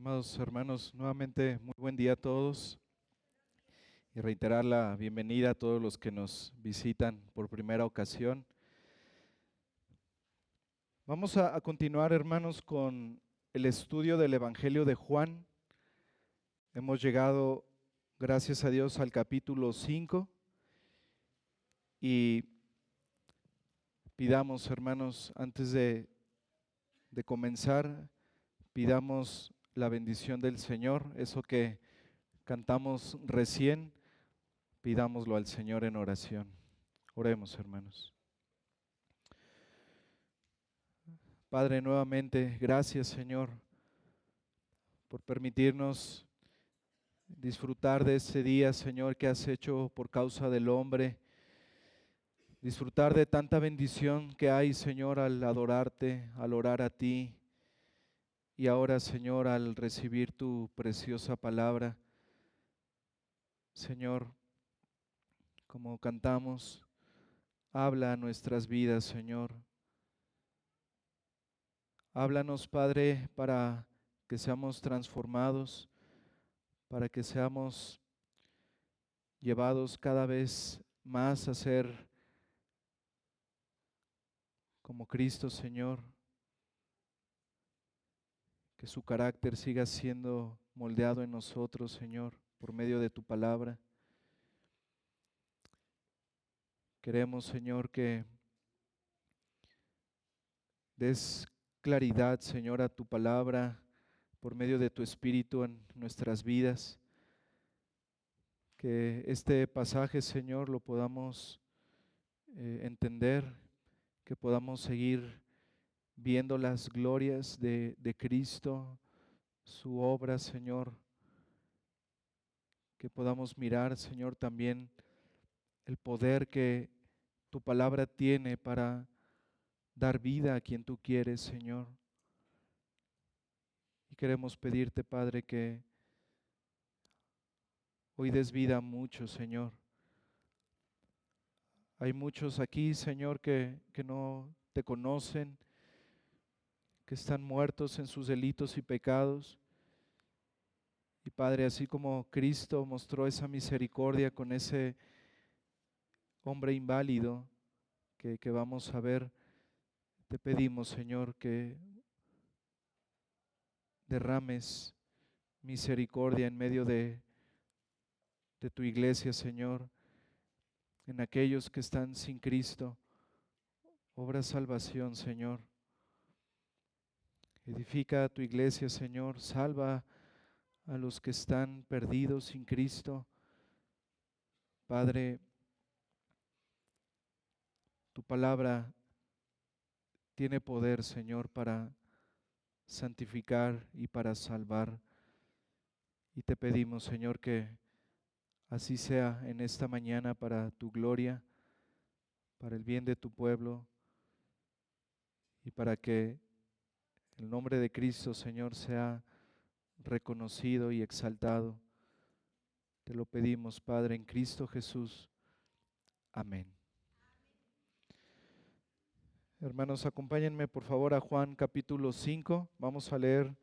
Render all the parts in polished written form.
Amados hermanos, nuevamente muy buen día a todos y reiterar la bienvenida a todos los que nos visitan por primera ocasión. Vamos a continuar, hermanos, con el estudio del Evangelio de Juan. Hemos llegado, gracias a Dios, al capítulo 5 y pidamos, hermanos, antes de comenzar, pidamos la bendición del Señor, eso que cantamos recién, pidámoslo al Señor en oración. Oremos, hermanos. Padre, nuevamente, gracias, Señor, por permitirnos disfrutar de este día, Señor, que has hecho por causa del hombre. Disfrutar de tanta bendición que hay, Señor, al adorarte, al orar a ti. Y ahora, Señor, al recibir tu preciosa palabra. Señor, como cantamos, habla a nuestras vidas, Señor. Háblanos, Padre, para que seamos transformados, para que seamos llevados cada vez más a ser como Cristo, Señor. Que su carácter siga siendo moldeado en nosotros, Señor, por medio de tu palabra. Queremos, Señor, que des claridad, Señor, a tu palabra por medio de tu Espíritu en nuestras vidas. Que este pasaje, Señor, lo podamos entender, que podamos seguir viendo las glorias de Cristo, su obra, Señor. Que podamos mirar, Señor, también el poder que tu palabra tiene para dar vida a quien tú quieres, Señor. Y queremos pedirte, Padre, que hoy des vida a muchos, Señor. Hay muchos aquí, Señor, que no te conocen, que están muertos en sus delitos y pecados. Y Padre, así como Cristo mostró esa misericordia con ese hombre inválido que vamos a ver, te pedimos, Señor, que derrames misericordia en medio de tu iglesia, Señor, en aquellos que están sin Cristo. Obra salvación, Señor. Edifica tu iglesia, Señor. Salva a los que están perdidos sin Cristo. Padre, tu palabra tiene poder, Señor, para santificar y para salvar. Y te pedimos, Señor, que así sea en esta mañana para tu gloria, para el bien de tu pueblo y para que el nombre de Cristo, Señor, sea reconocido y exaltado. Te lo pedimos, Padre, en Cristo Jesús. Amén. Hermanos, acompáñenme por favor a Juan capítulo 5. Vamos a leer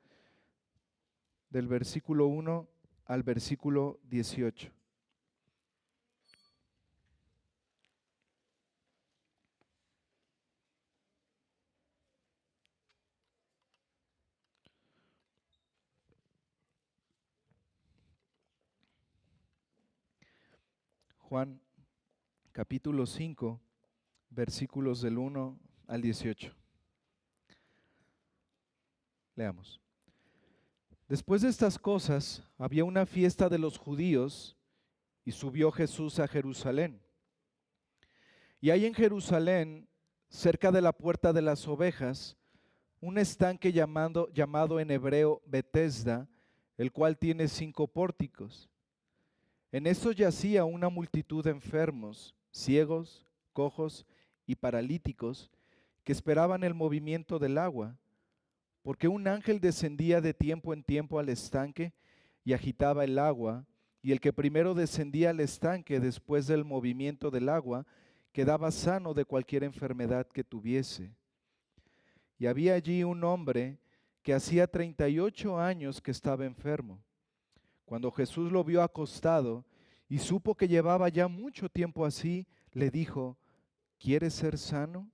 del versículo 1 al versículo 18. Juan capítulo 5, versículos del 1 al 18. Leamos. Después de estas cosas, había una fiesta de los judíos y subió Jesús a Jerusalén. Y hay en Jerusalén, cerca de la puerta de las ovejas, un estanque llamado en hebreo Betesda, el cual tiene 5 pórticos. En estos yacía una multitud de enfermos, ciegos, cojos y paralíticos, que esperaban el movimiento del agua, porque un ángel descendía de tiempo en tiempo al estanque y agitaba el agua, y el que primero descendía al estanque después del movimiento del agua, quedaba sano de cualquier enfermedad que tuviese. Y había allí un hombre que hacía 38 años que estaba enfermo. Cuando Jesús lo vio acostado y supo que llevaba ya mucho tiempo así, le dijo: ¿quieres ser sano?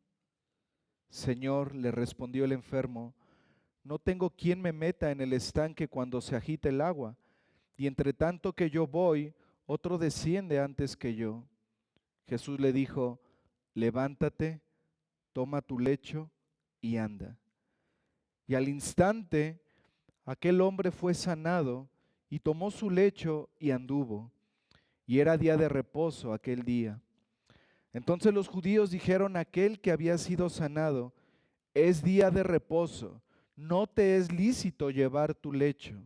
Señor, le respondió el enfermo, no tengo quien me meta en el estanque cuando se agita el agua, y entre tanto que yo voy, otro desciende antes que yo. Jesús le dijo: levántate, toma tu lecho y anda. Y al instante aquel hombre fue sanado y tomó su lecho y anduvo. Y era día de reposo aquel día. Entonces los judíos dijeron a aquel que había sido sanado: es día de reposo, no te es lícito llevar tu lecho.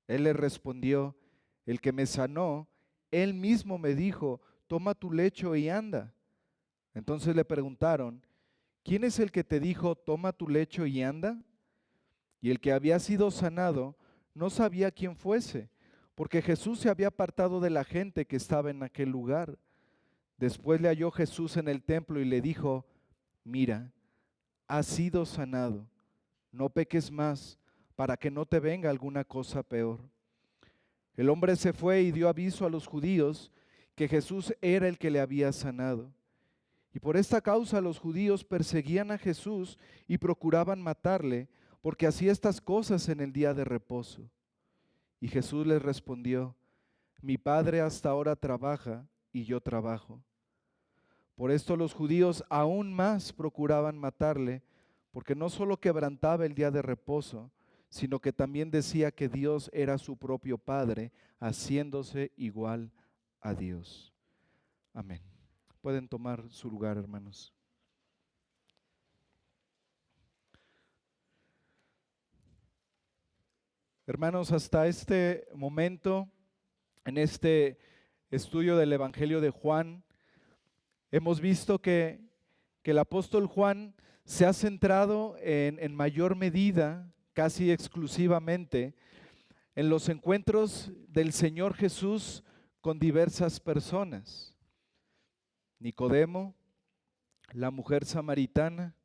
Él le respondió: el que me sanó, él mismo me dijo, toma tu lecho y anda. Entonces le preguntaron: ¿quién es el que te dijo, toma tu lecho y anda? Y el que había sido sanado no sabía quién fuese, porque Jesús se había apartado de la gente que estaba en aquel lugar. Después le halló Jesús en el templo y le dijo: mira, has sido sanado, no peques más, para que no te venga alguna cosa peor. El hombre se fue y dio aviso a los judíos que Jesús era el que le había sanado. Y por esta causa los judíos perseguían a Jesús y procuraban matarle, porque hacía estas cosas en el día de reposo. Y Jesús les respondió: mi Padre hasta ahora trabaja y yo trabajo. Por esto los judíos aún más procuraban matarle, porque no solo quebrantaba el día de reposo, sino que también decía que Dios era su propio Padre, haciéndose igual a Dios. Amén. Pueden tomar su lugar, hermanos. Hermanos, hasta este momento, en este estudio del Evangelio de Juan, hemos visto que el apóstol Juan se ha centrado en mayor medida, casi exclusivamente, en los encuentros del Señor Jesús con diversas personas. Nicodemo, la mujer samaritana,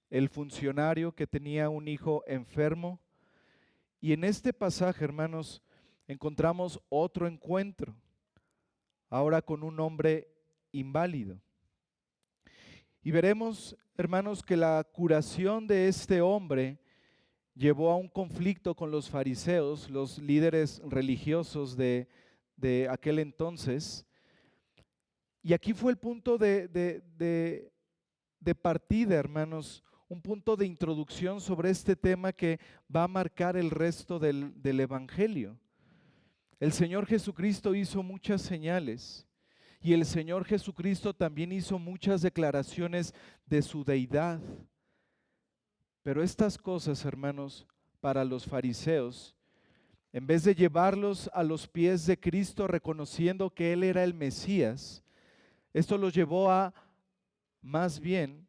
el funcionario que tenía un hijo enfermo. Y en este pasaje, hermanos, encontramos otro encuentro, ahora con un hombre inválido. Y veremos, hermanos, que la curación de este hombre llevó a un conflicto con los fariseos, los líderes religiosos de aquel entonces. Y aquí fue el punto de partida, hermanos, un punto de introducción sobre este tema que va a marcar el resto del Evangelio. El Señor Jesucristo hizo muchas señales y el Señor Jesucristo también hizo muchas declaraciones de su deidad. Pero estas cosas, hermanos, para los fariseos, en vez de llevarlos a los pies de Cristo reconociendo que Él era el Mesías, esto los llevó a más bien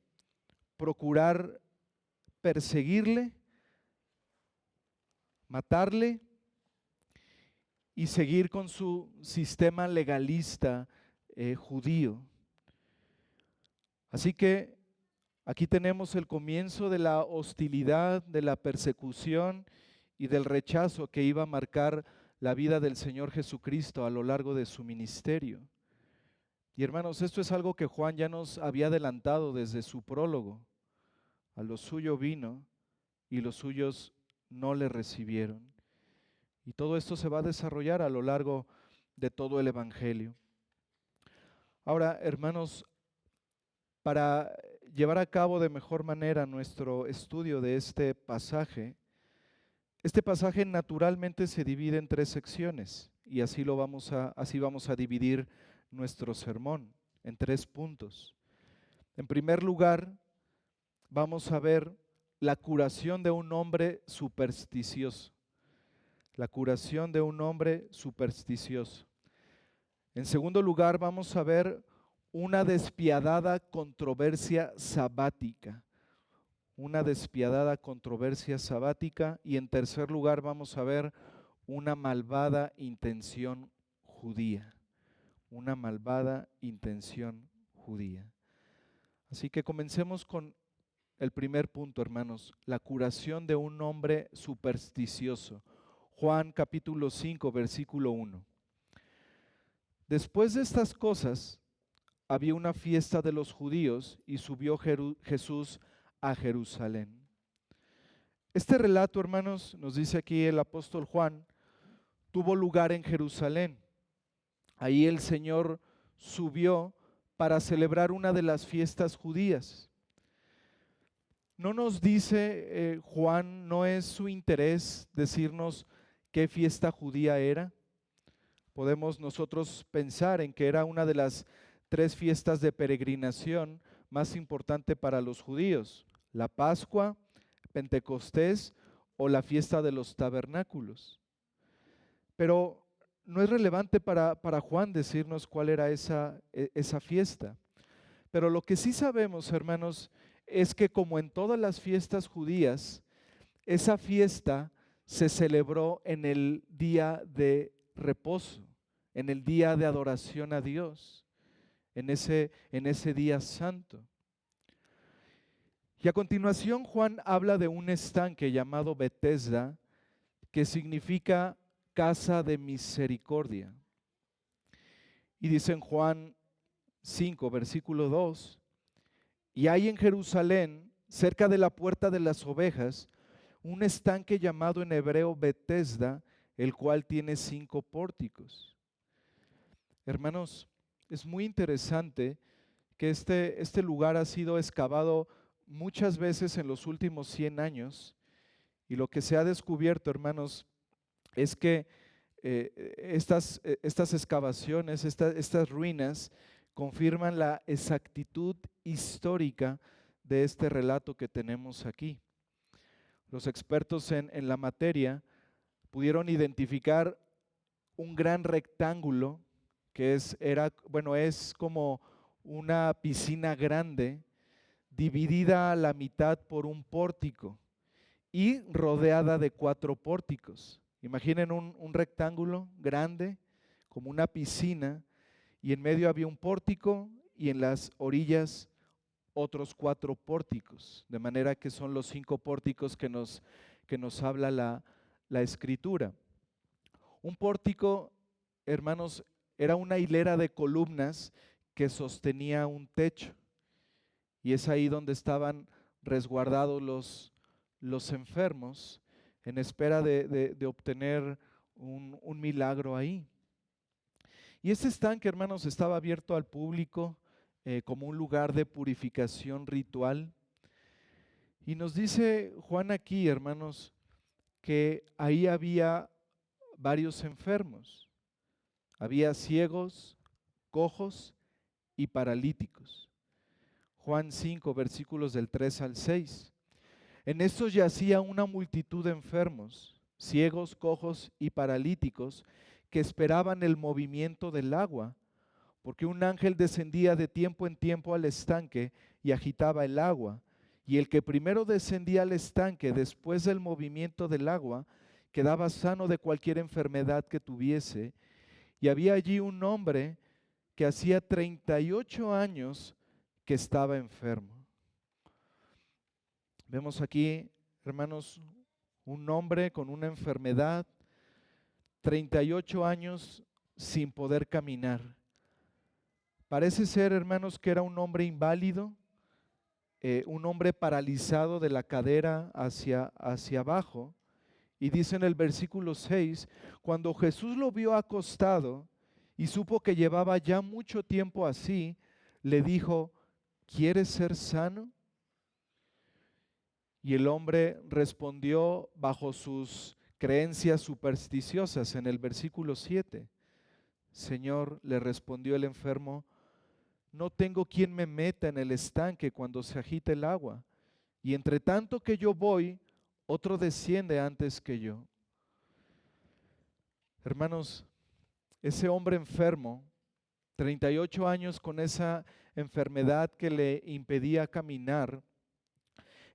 procurar perseguirle, matarle y seguir con su sistema legalista judío. Así que aquí tenemos el comienzo de la hostilidad, de la persecución y del rechazo que iba a marcar la vida del Señor Jesucristo a lo largo de su ministerio. Y hermanos, esto es algo que Juan ya nos había adelantado desde su prólogo. A lo suyo vino y los suyos no le recibieron. Y todo esto se va a desarrollar a lo largo de todo el Evangelio. Ahora, hermanos, para llevar a cabo de mejor manera nuestro estudio de este pasaje naturalmente se divide en tres secciones y así vamos a dividir nuestro sermón en tres puntos. En primer lugar, vamos a ver la curación de un hombre supersticioso. La curación de un hombre supersticioso. En segundo lugar, vamos a ver una despiadada controversia sabática. Una despiadada controversia sabática. Y en tercer lugar, vamos a ver una malvada intención judía. Una malvada intención judía. Así que comencemos con el primer punto, hermanos, la curación de un hombre supersticioso. Juan capítulo 5, versículo 1. Después de estas cosas, había una fiesta de los judíos y subió Jesús a Jerusalén. Este relato, hermanos, nos dice aquí el apóstol Juan, tuvo lugar en Jerusalén. Ahí el Señor subió para celebrar una de las fiestas judías. No nos dice Juan, no es su interés decirnos qué fiesta judía era. Podemos nosotros pensar en que era una de las 3 fiestas de peregrinación más importante para los judíos: la Pascua, Pentecostés o la fiesta de los tabernáculos. Pero no es relevante para Juan decirnos cuál era esa fiesta. Pero lo que sí sabemos, hermanos, es que como en todas las fiestas judías, esa fiesta se celebró en el día de reposo, en el día de adoración a Dios, en ese día santo. Y a continuación Juan habla de un estanque llamado Betesda, que significa casa de misericordia. Y dice en Juan 5, versículo 2, y hay en Jerusalén, cerca de la puerta de las ovejas, un estanque llamado en hebreo Betesda, el cual tiene 5 pórticos. Hermanos, es muy interesante que este lugar ha sido excavado muchas veces en los últimos 100 años, y lo que se ha descubierto, hermanos, es que estas excavaciones, estas ruinas, confirman la exactitud histórica de este relato que tenemos aquí. Los expertos en la materia pudieron identificar un gran rectángulo que es como una piscina grande dividida a la mitad por un pórtico y rodeada de 4 pórticos. Imaginen un rectángulo grande como una piscina, y en medio había un pórtico y en las orillas otros 4 pórticos, de manera que son los 5 pórticos que nos habla la Escritura. Un pórtico, hermanos, era una hilera de columnas que sostenía un techo, y es ahí donde estaban resguardados los enfermos en espera de obtener un milagro ahí. Y este estanque, hermanos, estaba abierto al público como un lugar de purificación ritual. Y nos dice Juan aquí, hermanos, que ahí había varios enfermos. Había ciegos, cojos y paralíticos. Juan 5, versículos del 3 al 6. En estos yacía una multitud de enfermos, ciegos, cojos y paralíticos, que esperaban el movimiento del agua, porque un ángel descendía de tiempo en tiempo al estanque y agitaba el agua, y el que primero descendía al estanque después del movimiento del agua quedaba sano de cualquier enfermedad que tuviese. Y había allí un hombre que hacía 38 años que estaba enfermo. Vemos aquí, hermanos, un hombre con una enfermedad, 38 años sin poder caminar. Parece ser, hermanos, que era un hombre inválido, un hombre paralizado de la cadera hacia abajo. Y dice en el versículo 6, cuando Jesús lo vio acostado y supo que llevaba ya mucho tiempo así, le dijo: ¿quieres ser sano? Y el hombre respondió bajo sus creencias supersticiosas en el versículo 7. Señor, le respondió el enfermo, no tengo quien me meta en el estanque cuando se agita el agua, y entre tanto que yo voy, otro desciende antes que yo. Hermanos, ese hombre enfermo, 38 años con esa enfermedad que le impedía caminar,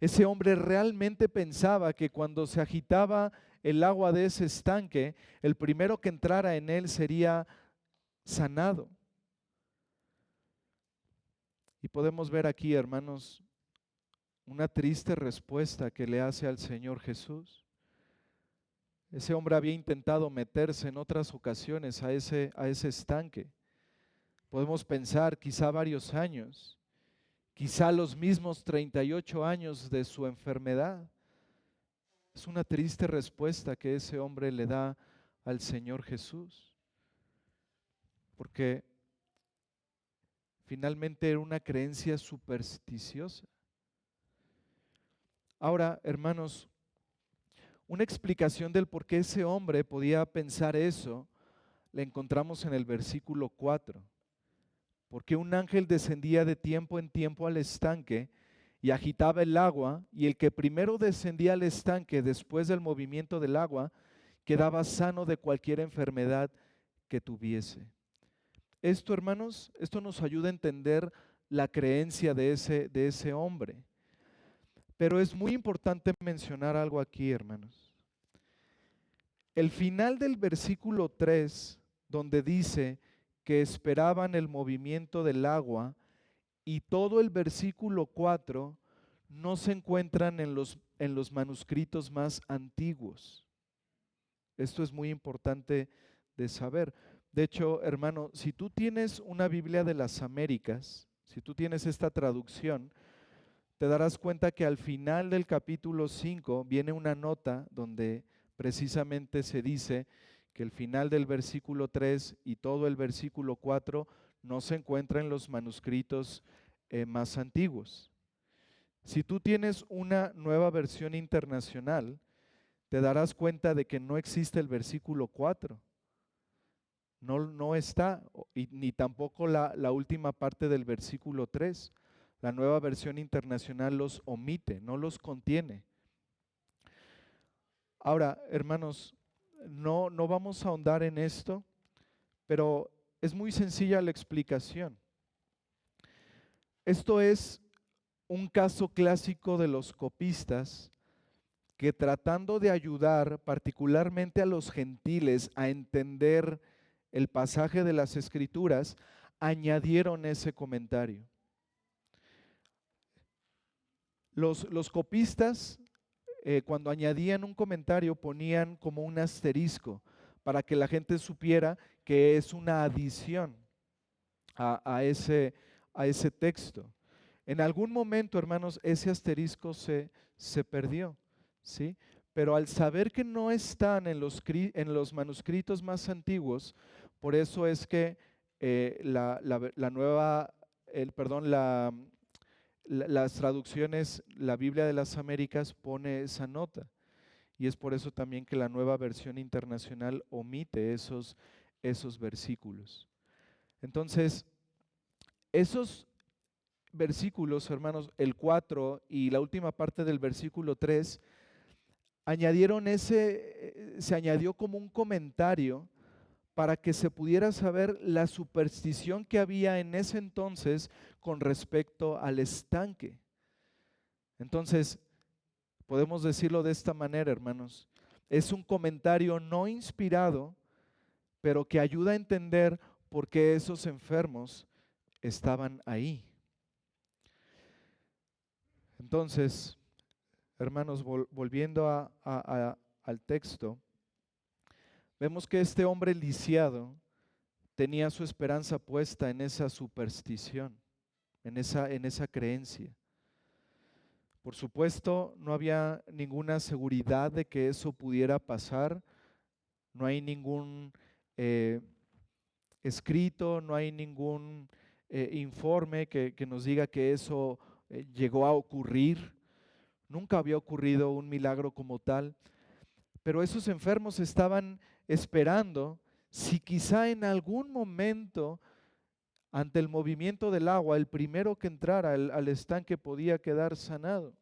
ese hombre realmente pensaba que cuando se agitaba el agua de ese estanque, el primero que entrara en él sería sanado. Y podemos ver aquí, hermanos, una triste respuesta que le hace al Señor Jesús. Ese hombre había intentado meterse en otras ocasiones a ese estanque. Podemos pensar quizá varios años, quizá los mismos 38 años de su enfermedad. Es una triste respuesta que ese hombre le da al Señor Jesús, porque finalmente era una creencia supersticiosa. Ahora, hermanos, una explicación del por qué ese hombre podía pensar eso la encontramos en el versículo 4. Porque un ángel descendía de tiempo en tiempo al estanque y agitaba el agua, y el que primero descendía al estanque después del movimiento del agua quedaba sano de cualquier enfermedad que tuviese. Esto, hermanos, esto nos ayuda a entender la creencia de ese hombre. Pero es muy importante mencionar algo aquí, hermanos. El final del versículo 3, donde dice que esperaban el movimiento del agua, y todo el versículo 4 no se encuentran en los manuscritos más antiguos. Esto es muy importante de saber. De hecho, hermano, si tú tienes una Biblia de las Américas, si tú tienes esta traducción, te darás cuenta que al final del capítulo 5 viene una nota donde precisamente se dice que el final del versículo 3 y todo el versículo 4 no se encuentra en los manuscritos más antiguos. Si tú tienes una nueva versión internacional, te darás cuenta de que no existe el versículo 4. No está, ni tampoco la última parte del versículo 3. La nueva versión internacional los omite, no los contiene. Ahora, hermanos, no vamos a ahondar en esto, pero es muy sencilla la explicación. Esto es un caso clásico de los copistas que, tratando de ayudar particularmente a los gentiles a entender el pasaje de las Escrituras, añadieron ese comentario. Los copistas, cuando añadían un comentario, ponían como un asterisco para que la gente supiera que es una adición a ese texto. En algún momento, hermanos, ese asterisco se perdió, ¿sí? Pero al saber que no están en los manuscritos más antiguos, por eso es que las traducciones, la Biblia de las Américas pone esa nota. Y es por eso también que la nueva versión internacional omite esos versículos. Entonces, esos versículos, hermanos, el 4 y la última parte del versículo 3, se añadió como un comentario para que se pudiera saber la superstición que había en ese entonces con respecto al estanque. Entonces, podemos decirlo de esta manera, hermanos, es un comentario no inspirado, pero que ayuda a entender por qué esos enfermos estaban ahí. Entonces, hermanos, volviendo al texto, vemos que este hombre lisiado tenía su esperanza puesta en esa superstición, en esa creencia. Por supuesto, no había ninguna seguridad de que eso pudiera pasar, no hay ningún escrito, no hay ningún informe que nos diga que eso llegó a ocurrir. Nunca había ocurrido un milagro como tal, pero esos enfermos estaban esperando si quizá en algún momento, ante el movimiento del agua, el primero que entrara al estanque podía quedar sanado.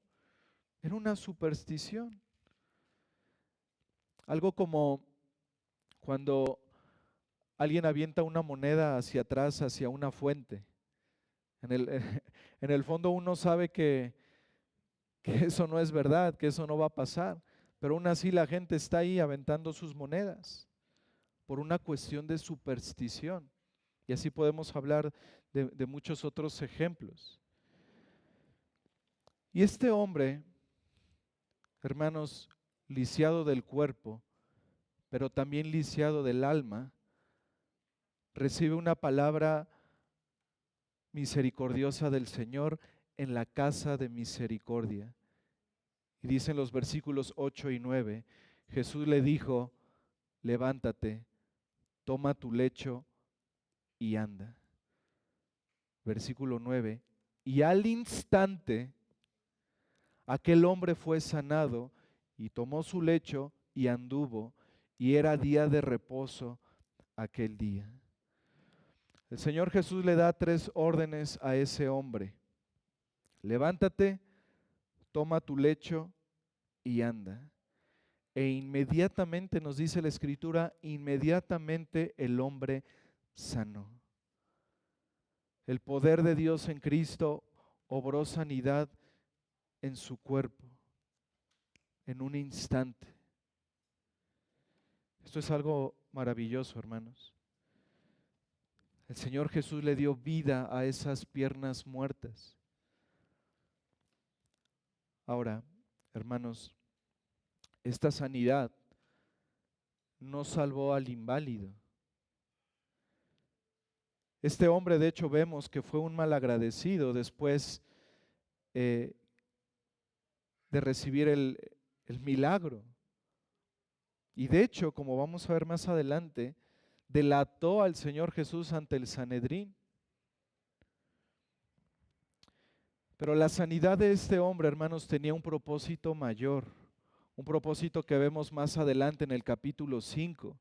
Era una superstición. Algo como cuando alguien avienta una moneda hacia atrás, hacia una fuente. En el fondo uno sabe que eso no es verdad, que eso no va a pasar, pero aún así la gente está ahí aventando sus monedas por una cuestión de superstición. Y así podemos hablar de muchos otros ejemplos. Y este hombre, hermanos, lisiado del cuerpo, pero también lisiado del alma, recibe una palabra misericordiosa del Señor en la casa de misericordia. Y dicen los versículos 8 y 9, Jesús le dijo, levántate, toma tu lecho y anda. Versículo 9, y al instante aquel hombre fue sanado y tomó su lecho y anduvo, y era día de reposo aquel día. El Señor Jesús le da 3 órdenes a ese hombre. Levántate, toma tu lecho y anda. E inmediatamente, nos dice la Escritura, inmediatamente el hombre sanó. El poder de Dios en Cristo obró sanidad en su cuerpo, en un instante. Esto es algo maravilloso, hermanos. El Señor Jesús le dio vida a esas piernas muertas. Ahora, hermanos, esta sanidad no salvó al inválido. Este hombre, de hecho, vemos que fue un malagradecido después de recibir el milagro. Y de hecho, como vamos a ver más adelante, delató al Señor Jesús ante el Sanedrín. Pero la sanidad de este hombre, hermanos, tenía un propósito mayor, un propósito que vemos más adelante en el capítulo 5.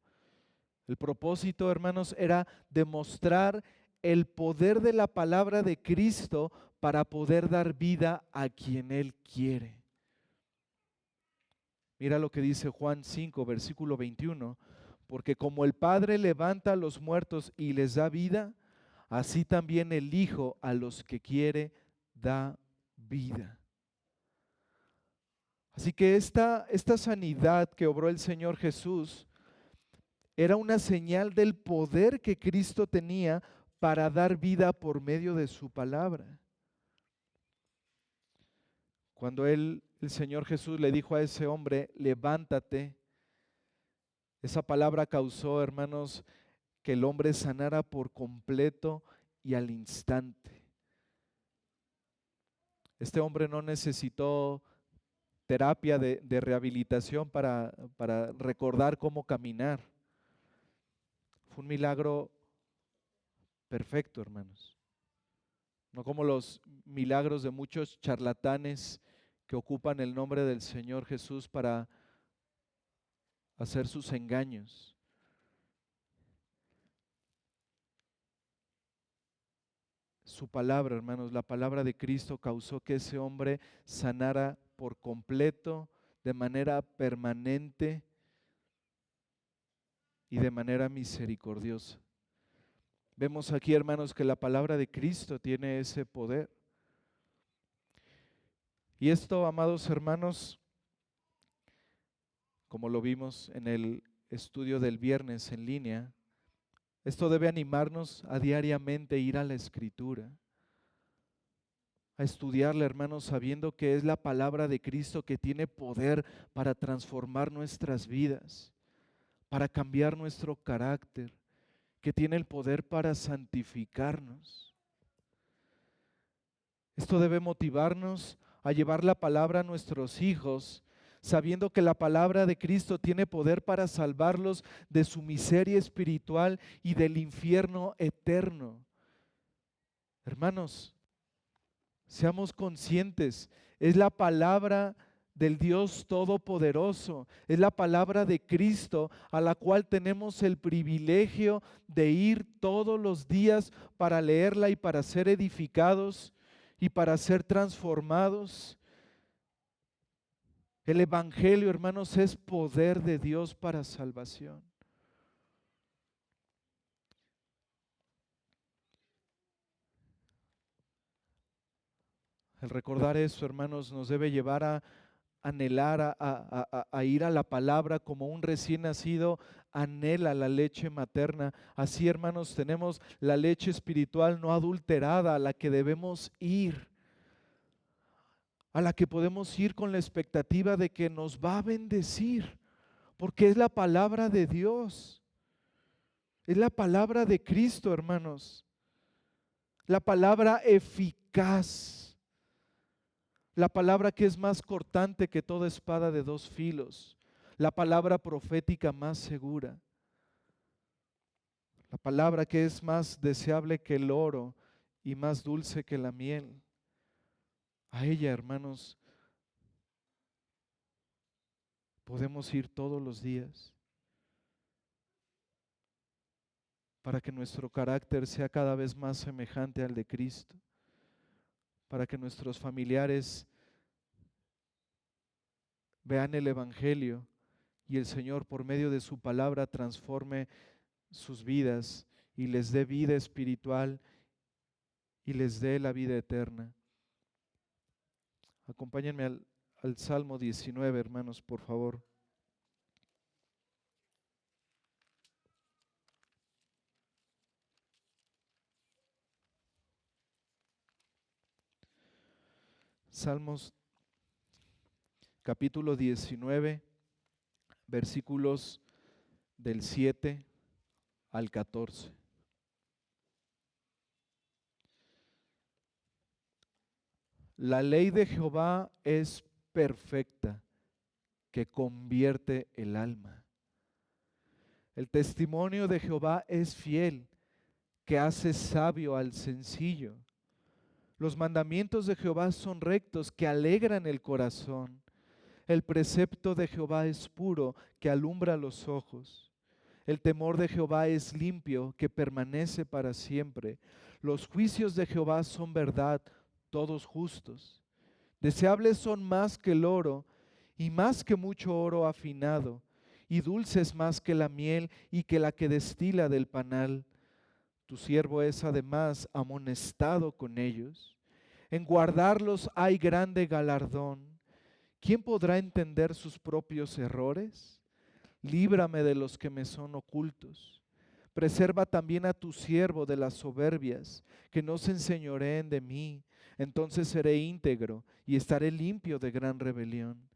El propósito, hermanos, era demostrar el poder de la palabra de Cristo para poder dar vida a quien Él quiere. Mira lo que dice Juan 5, versículo 21. Porque como el Padre levanta a los muertos y les da vida, así también el Hijo a los que quiere da vida. Así que esta sanidad que obró el Señor Jesús era una señal del poder que Cristo tenía para dar vida por medio de su palabra. Cuando el Señor Jesús le dijo a ese hombre, levántate, esa palabra causó, hermanos, que el hombre sanara por completo y al instante. Este hombre no necesitó terapia de rehabilitación para recordar cómo caminar. Fue un milagro perfecto, hermanos. No como los milagros de muchos charlatanes que ocupan el nombre del Señor Jesús para hacer sus engaños. Su palabra, hermanos, la palabra de Cristo causó que ese hombre sanara por completo, de manera permanente y de manera misericordiosa. Vemos aquí, hermanos, que la palabra de Cristo tiene ese poder. Y esto, amados hermanos, como lo vimos en el estudio del viernes en línea, esto debe animarnos a diariamente ir a la Escritura, a estudiarla, hermanos, sabiendo que es la palabra de Cristo que tiene poder para transformar nuestras vidas, para cambiar nuestro carácter, que tiene el poder para santificarnos. Esto debe motivarnos a llevar la palabra a nuestros hijos, sabiendo que la palabra de Cristo tiene poder para salvarlos de su miseria espiritual y del infierno eterno. Hermanos, seamos conscientes, es la palabra del Dios Todopoderoso, es la palabra de Cristo a la cual tenemos el privilegio de ir todos los días para leerla y para ser edificados y para ser transformados. El Evangelio, hermanos, es poder de Dios para salvación. El recordar eso, hermanos, nos debe llevar a anhelar, a ir a la palabra como un recién nacido anhela la leche materna. Así, hermanos, tenemos la leche espiritual no adulterada a la que debemos ir. a la que podemos ir con la expectativa de que nos va a bendecir, porque es la palabra de Dios, es la palabra de Cristo, hermanos, la palabra eficaz, la palabra que es más cortante que toda espada de dos filos, la palabra profética más segura, la palabra que es más deseable que el oro y más dulce que la miel. A ella, hermanos, podemos ir todos los días para que nuestro carácter sea cada vez más semejante al de Cristo, para que nuestros familiares vean el Evangelio y el Señor por medio de su palabra transforme sus vidas y les dé vida espiritual y les dé la vida eterna. Acompáñenme al Salmo 19, hermanos, por favor. Salmos capítulo 19, versículos del 7 al 14. La ley de Jehová es perfecta, que convierte el alma. El testimonio de Jehová es fiel, que hace sabio al sencillo. Los mandamientos de Jehová son rectos, que alegran el corazón. El precepto de Jehová es puro, que alumbra los ojos. El temor de Jehová es limpio, que permanece para siempre. Los juicios de Jehová son verdad, todos justos. Deseables son más que el oro, y más que mucho oro afinado, y dulces más que la miel y que la que destila del panal. Tu siervo es además amonestado con ellos. En guardarlos hay grande galardón. ¿Quién podrá entender sus propios errores? Líbrame de los que me son ocultos. Preserva también a tu siervo de las soberbias, que no se enseñoreen de mí. Entonces seré íntegro y estaré limpio de gran rebelión.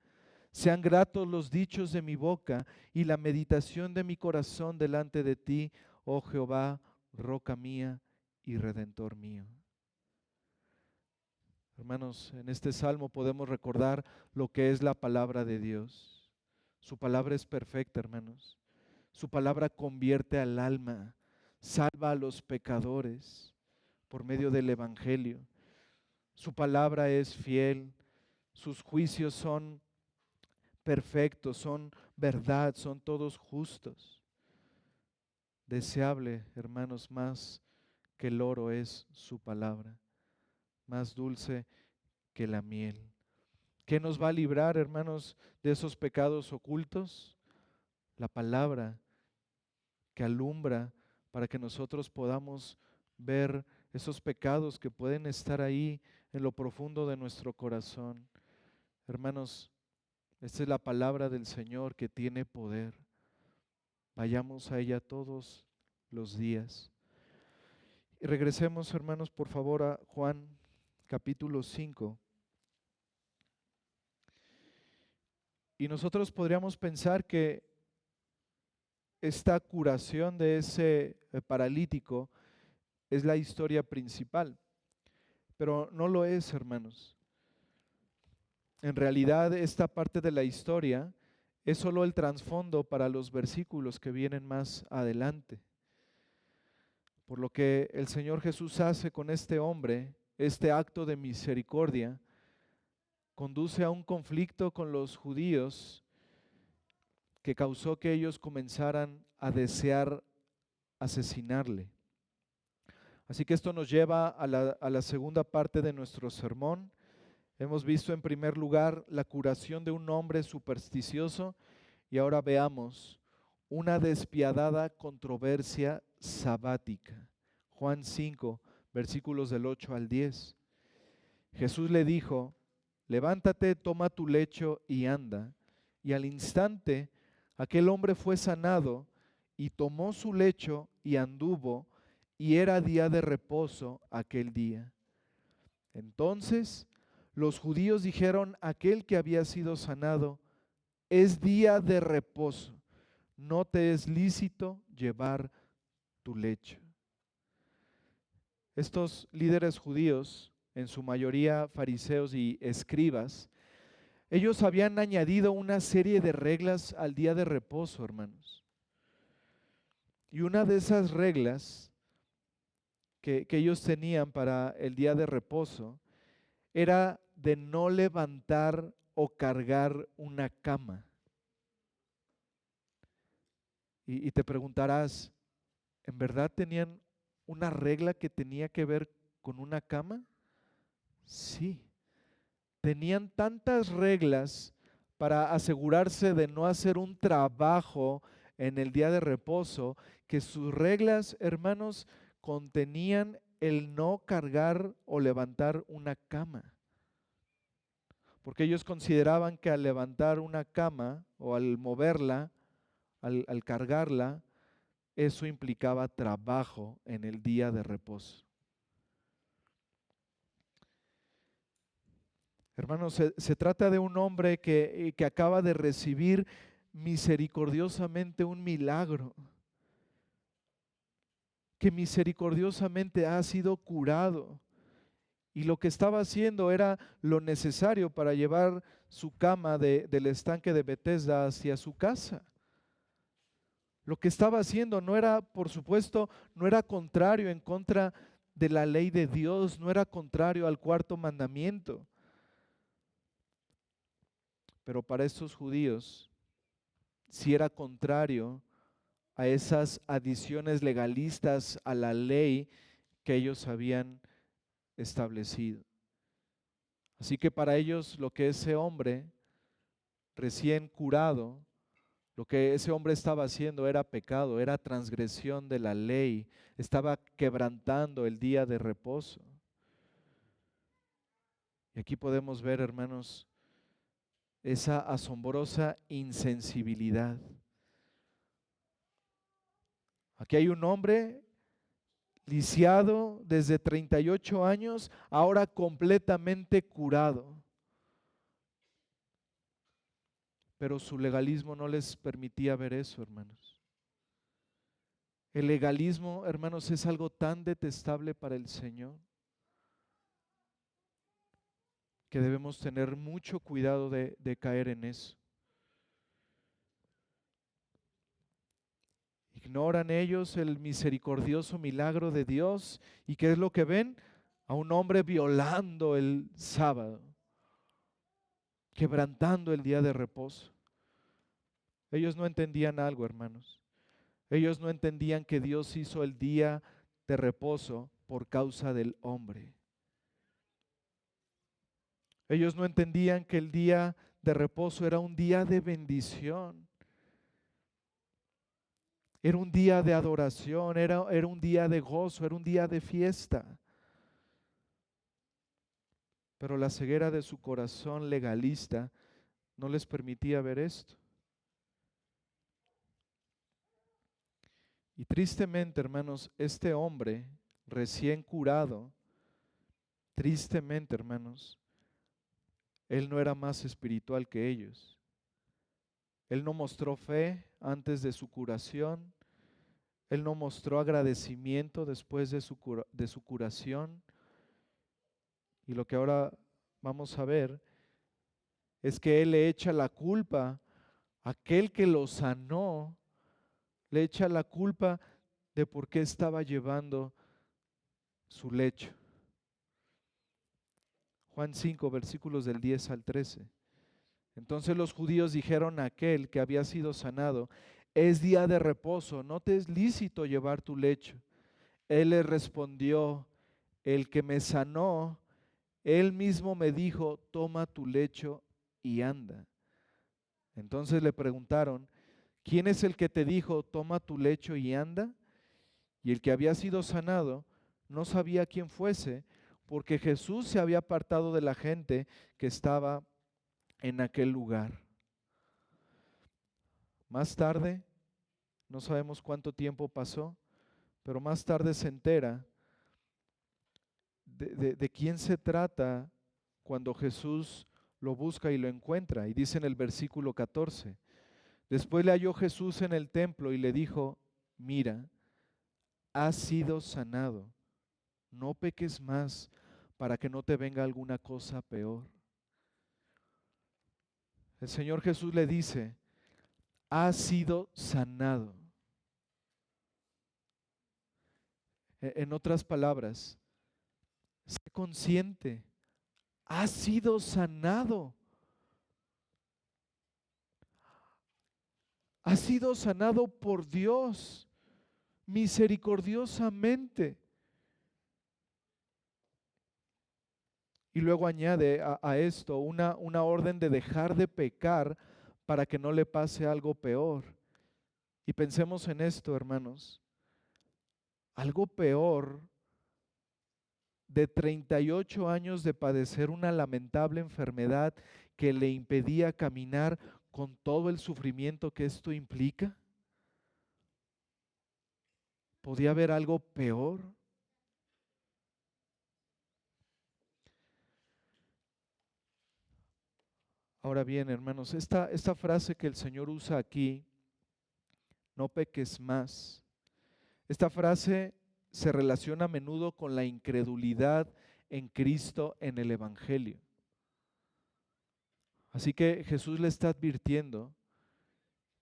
Sean gratos los dichos de mi boca y la meditación de mi corazón delante de ti, oh Jehová, roca mía y redentor mío. Hermanos, en este salmo podemos recordar lo que es la palabra de Dios. Su palabra es perfecta, hermanos. Su palabra convierte al alma, salva a los pecadores por medio del Evangelio. Su palabra es fiel, sus juicios son perfectos, son verdad, son todos justos. Deseable, hermanos, más que el oro es su palabra, más dulce que la miel. ¿Qué nos va a librar, hermanos, de esos pecados ocultos? La palabra que alumbra para que nosotros podamos ver esos pecados que pueden estar ahí en lo profundo de nuestro corazón. Hermanos, esta es la palabra del Señor que tiene poder. Vayamos a ella todos los días. Y regresemos, hermanos, por favor, a Juan capítulo 5. Y nosotros podríamos pensar que esta curación de ese paralítico es la historia principal, pero no lo es, hermanos. En realidad, esta parte de la historia es solo el trasfondo para los versículos que vienen más adelante. Por lo que el Señor Jesús hace con este hombre, este acto de misericordia, conduce a un conflicto con los judíos que causó que ellos comenzaran a desear asesinarle. Así que esto nos lleva a la segunda parte de nuestro sermón. Hemos visto en primer lugar la curación de un hombre supersticioso y ahora veamos una despiadada controversia sabática. Juan 5, versículos del 8 al 10. Jesús le dijo: levántate, toma tu lecho y anda. Y al instante aquel hombre fue sanado y tomó su lecho y anduvo, y era día de reposo aquel día. Entonces los judíos dijeron a aquel que había sido sanado: es día de reposo, no te es lícito llevar tu lecho. Estos líderes judíos, en su mayoría fariseos y escribas, ellos habían añadido una serie de reglas al día de reposo, hermanos. Y una de esas reglas que ellos tenían para el día de reposo era de no levantar o cargar una cama. Y te preguntarás, ¿en verdad tenían una regla que tenía que ver con una cama? Sí. Tenían tantas reglas para asegurarse de no hacer un trabajo en el día de reposo, que sus reglas, hermanos, contenían el no cargar o levantar una cama. Porque ellos consideraban que al levantar una cama o al moverla, al cargarla, eso implicaba trabajo en el día de reposo. Hermanos, se trata de un hombre que acaba de recibir misericordiosamente un milagro, que misericordiosamente ha sido curado. Y lo que estaba haciendo era lo necesario para llevar su cama del estanque de Betesda hacia su casa. Lo que estaba haciendo no era, por supuesto, no era contrario en contra de la ley de Dios, no era contrario al cuarto mandamiento. Pero para estos judíos sí era contrario a esas adiciones legalistas a la ley que ellos habían establecido. Así que para ellos lo que ese hombre recién curado, lo que ese hombre estaba haciendo era pecado, era transgresión de la ley, estaba quebrantando el día de reposo. Y aquí podemos ver, hermanos, esa asombrosa insensibilidad. Aquí hay un hombre lisiado desde 38 años, ahora completamente curado. Pero su legalismo no les permitía ver eso, hermanos. El legalismo, hermanos, es algo tan detestable para el Señor que debemos tener mucho cuidado de caer en eso. Ignoran ellos el misericordioso milagro de Dios. ¿Y qué es lo que ven? A un hombre violando el sábado, quebrantando el día de reposo. Ellos no entendían algo, hermanos. Ellos no entendían que Dios hizo el día de reposo por causa del hombre. Ellos no entendían que el día de reposo era un día de bendición. Era un día de adoración, era un día de gozo, era un día de fiesta. Pero la ceguera de su corazón legalista no les permitía ver esto. Y tristemente, hermanos, este hombre recién curado, tristemente, hermanos, él no era más espiritual que ellos. Él no mostró fe antes de su curación. Él no mostró agradecimiento después de su curación. Y lo que ahora vamos a ver es que él le echa la culpa a aquel que lo sanó, le echa la culpa de por qué estaba llevando su lecho. Juan 5, versículos del 10 al 13. Entonces los judíos dijeron a aquel que había sido sanado: es día de reposo, no te es lícito llevar tu lecho. Él les respondió: el que me sanó, él mismo me dijo: toma tu lecho y anda. Entonces le preguntaron: ¿quién es el que te dijo: toma tu lecho y anda? Y el que había sido sanado no sabía quién fuese, porque Jesús se había apartado de la gente que estaba en aquel lugar. Más tarde, no sabemos cuánto tiempo pasó, pero más tarde se entera de quién se trata cuando Jesús lo busca y lo encuentra. Y dice en el versículo 14, después le halló Jesús en el templo y le dijo, mira, has sido sanado, no peques más para que no te venga alguna cosa peor. El Señor Jesús le dice, has sido sanado. En otras palabras, sé consciente, has sido sanado. Has sido sanado por Dios misericordiosamente. Y luego añade a esto una orden de dejar de pecar para que no le pase algo peor. Y pensemos en esto, hermanos. Algo peor de 38 años de padecer una lamentable enfermedad que le impedía caminar con todo el sufrimiento que esto implica. ¿Podía haber algo peor? Ahora bien, hermanos, esta frase que el Señor usa aquí, no peques más, esta frase se relaciona a menudo con la incredulidad en Cristo en el Evangelio. Así que Jesús le está advirtiendo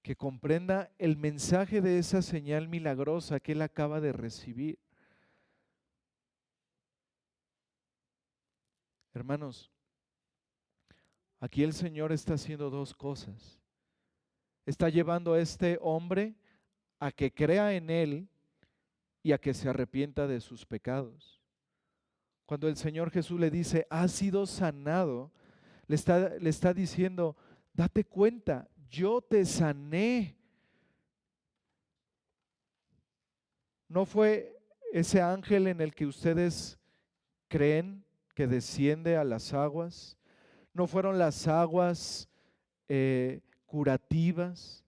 que comprenda el mensaje de esa señal milagrosa que él acaba de recibir. Hermanos, aquí el Señor está haciendo dos cosas. Está llevando a este hombre a que crea en Él y a que se arrepienta de sus pecados. Cuando el Señor Jesús le dice, has sido sanado, le está diciendo, date cuenta, yo te sané. ¿No fue ese ángel en el que ustedes creen que desciende a las aguas? ¿No fueron las aguas curativas?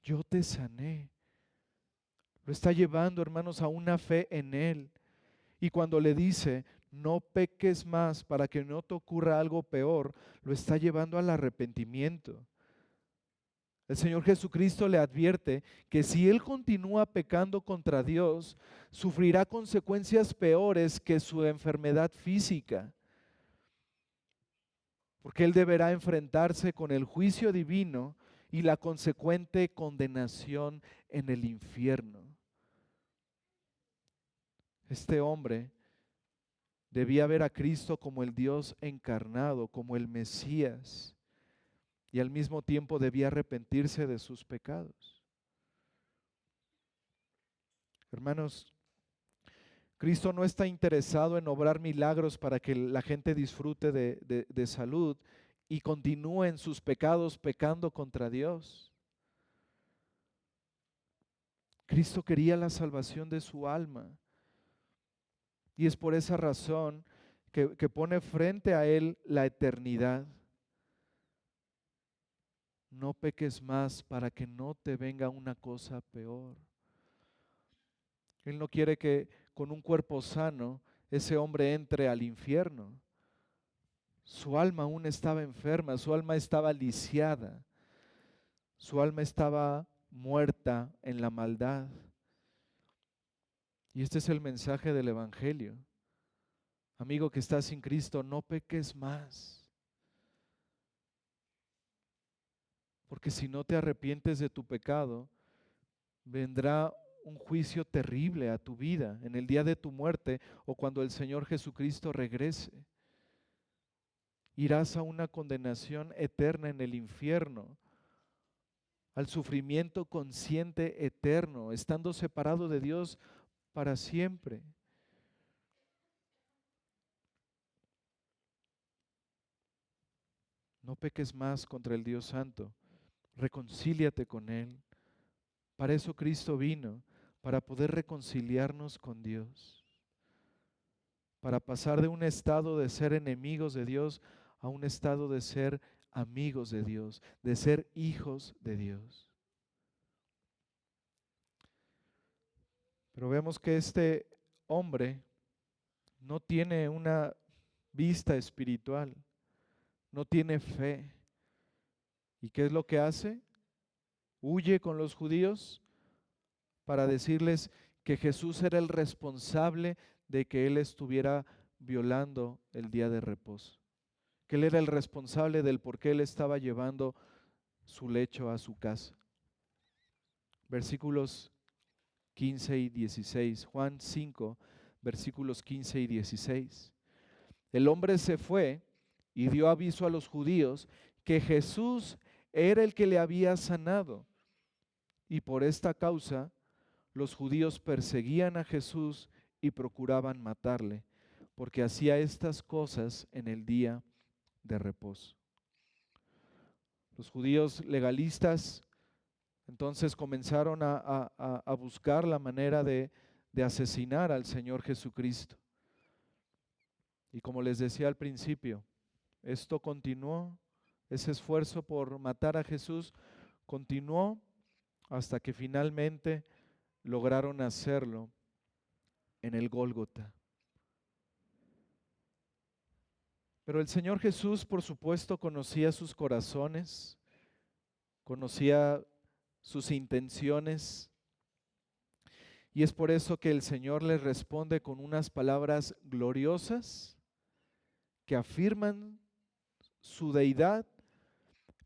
Yo te sané. Lo está llevando, hermanos, a una fe en Él. Y cuando le dice, no peques más para que no te ocurra algo peor, lo está llevando al arrepentimiento. El Señor Jesucristo le advierte que si él continúa pecando contra Dios, sufrirá consecuencias peores que su enfermedad física, porque él deberá enfrentarse con el juicio divino y la consecuente condenación en el infierno. Este hombre debía ver a Cristo como el Dios encarnado, como el Mesías, y al mismo tiempo debía arrepentirse de sus pecados. Hermanos, Cristo no está interesado en obrar milagros para que la gente disfrute de salud y continúe en sus pecados pecando contra Dios. Cristo quería la salvación de su alma y es por esa razón que pone frente a él la eternidad. No peques más para que no te venga una cosa peor. Él no quiere que con un cuerpo sano ese hombre entre al infierno. Su alma aún estaba enferma, su alma estaba lisiada, su alma estaba muerta en la maldad. Y este es el mensaje del Evangelio. Amigo que estás sin Cristo, no peques más. Porque si no te arrepientes de tu pecado, vendrá un juicio terrible a tu vida en el día de tu muerte o cuando el Señor Jesucristo regrese. Irás a una condenación eterna en el infierno, al sufrimiento consciente eterno, estando separado de Dios para siempre. No peques más contra el Dios Santo, reconcíliate con Él. Para eso Cristo vino, para poder reconciliarnos con Dios, para pasar de un estado de ser enemigos de Dios a un estado de ser amigos de Dios, de ser hijos de Dios. Pero vemos que este hombre no tiene una vista espiritual, no tiene fe. ¿Y qué es lo que hace? Huye con los judíos para decirles que Jesús era el responsable de que él estuviera violando el día de reposo, que él era el responsable del por qué él estaba llevando su lecho a su casa. Versículos 15 y 16, Juan 5, versículos 15 y 16. El hombre se fue y dio aviso a los judíos que Jesús era el que le había sanado, y por esta causa los judíos perseguían a Jesús y procuraban matarle, porque hacía estas cosas en el día de reposo. Los judíos legalistas entonces comenzaron a buscar la manera de asesinar al Señor Jesucristo. Y como les decía al principio, esto continuó, ese esfuerzo por matar a Jesús continuó hasta que finalmente lograron hacerlo en el Gólgota. Pero el Señor Jesús, por supuesto, conocía sus corazones, conocía sus intenciones, y es por eso que el Señor les responde con unas palabras gloriosas que afirman su deidad,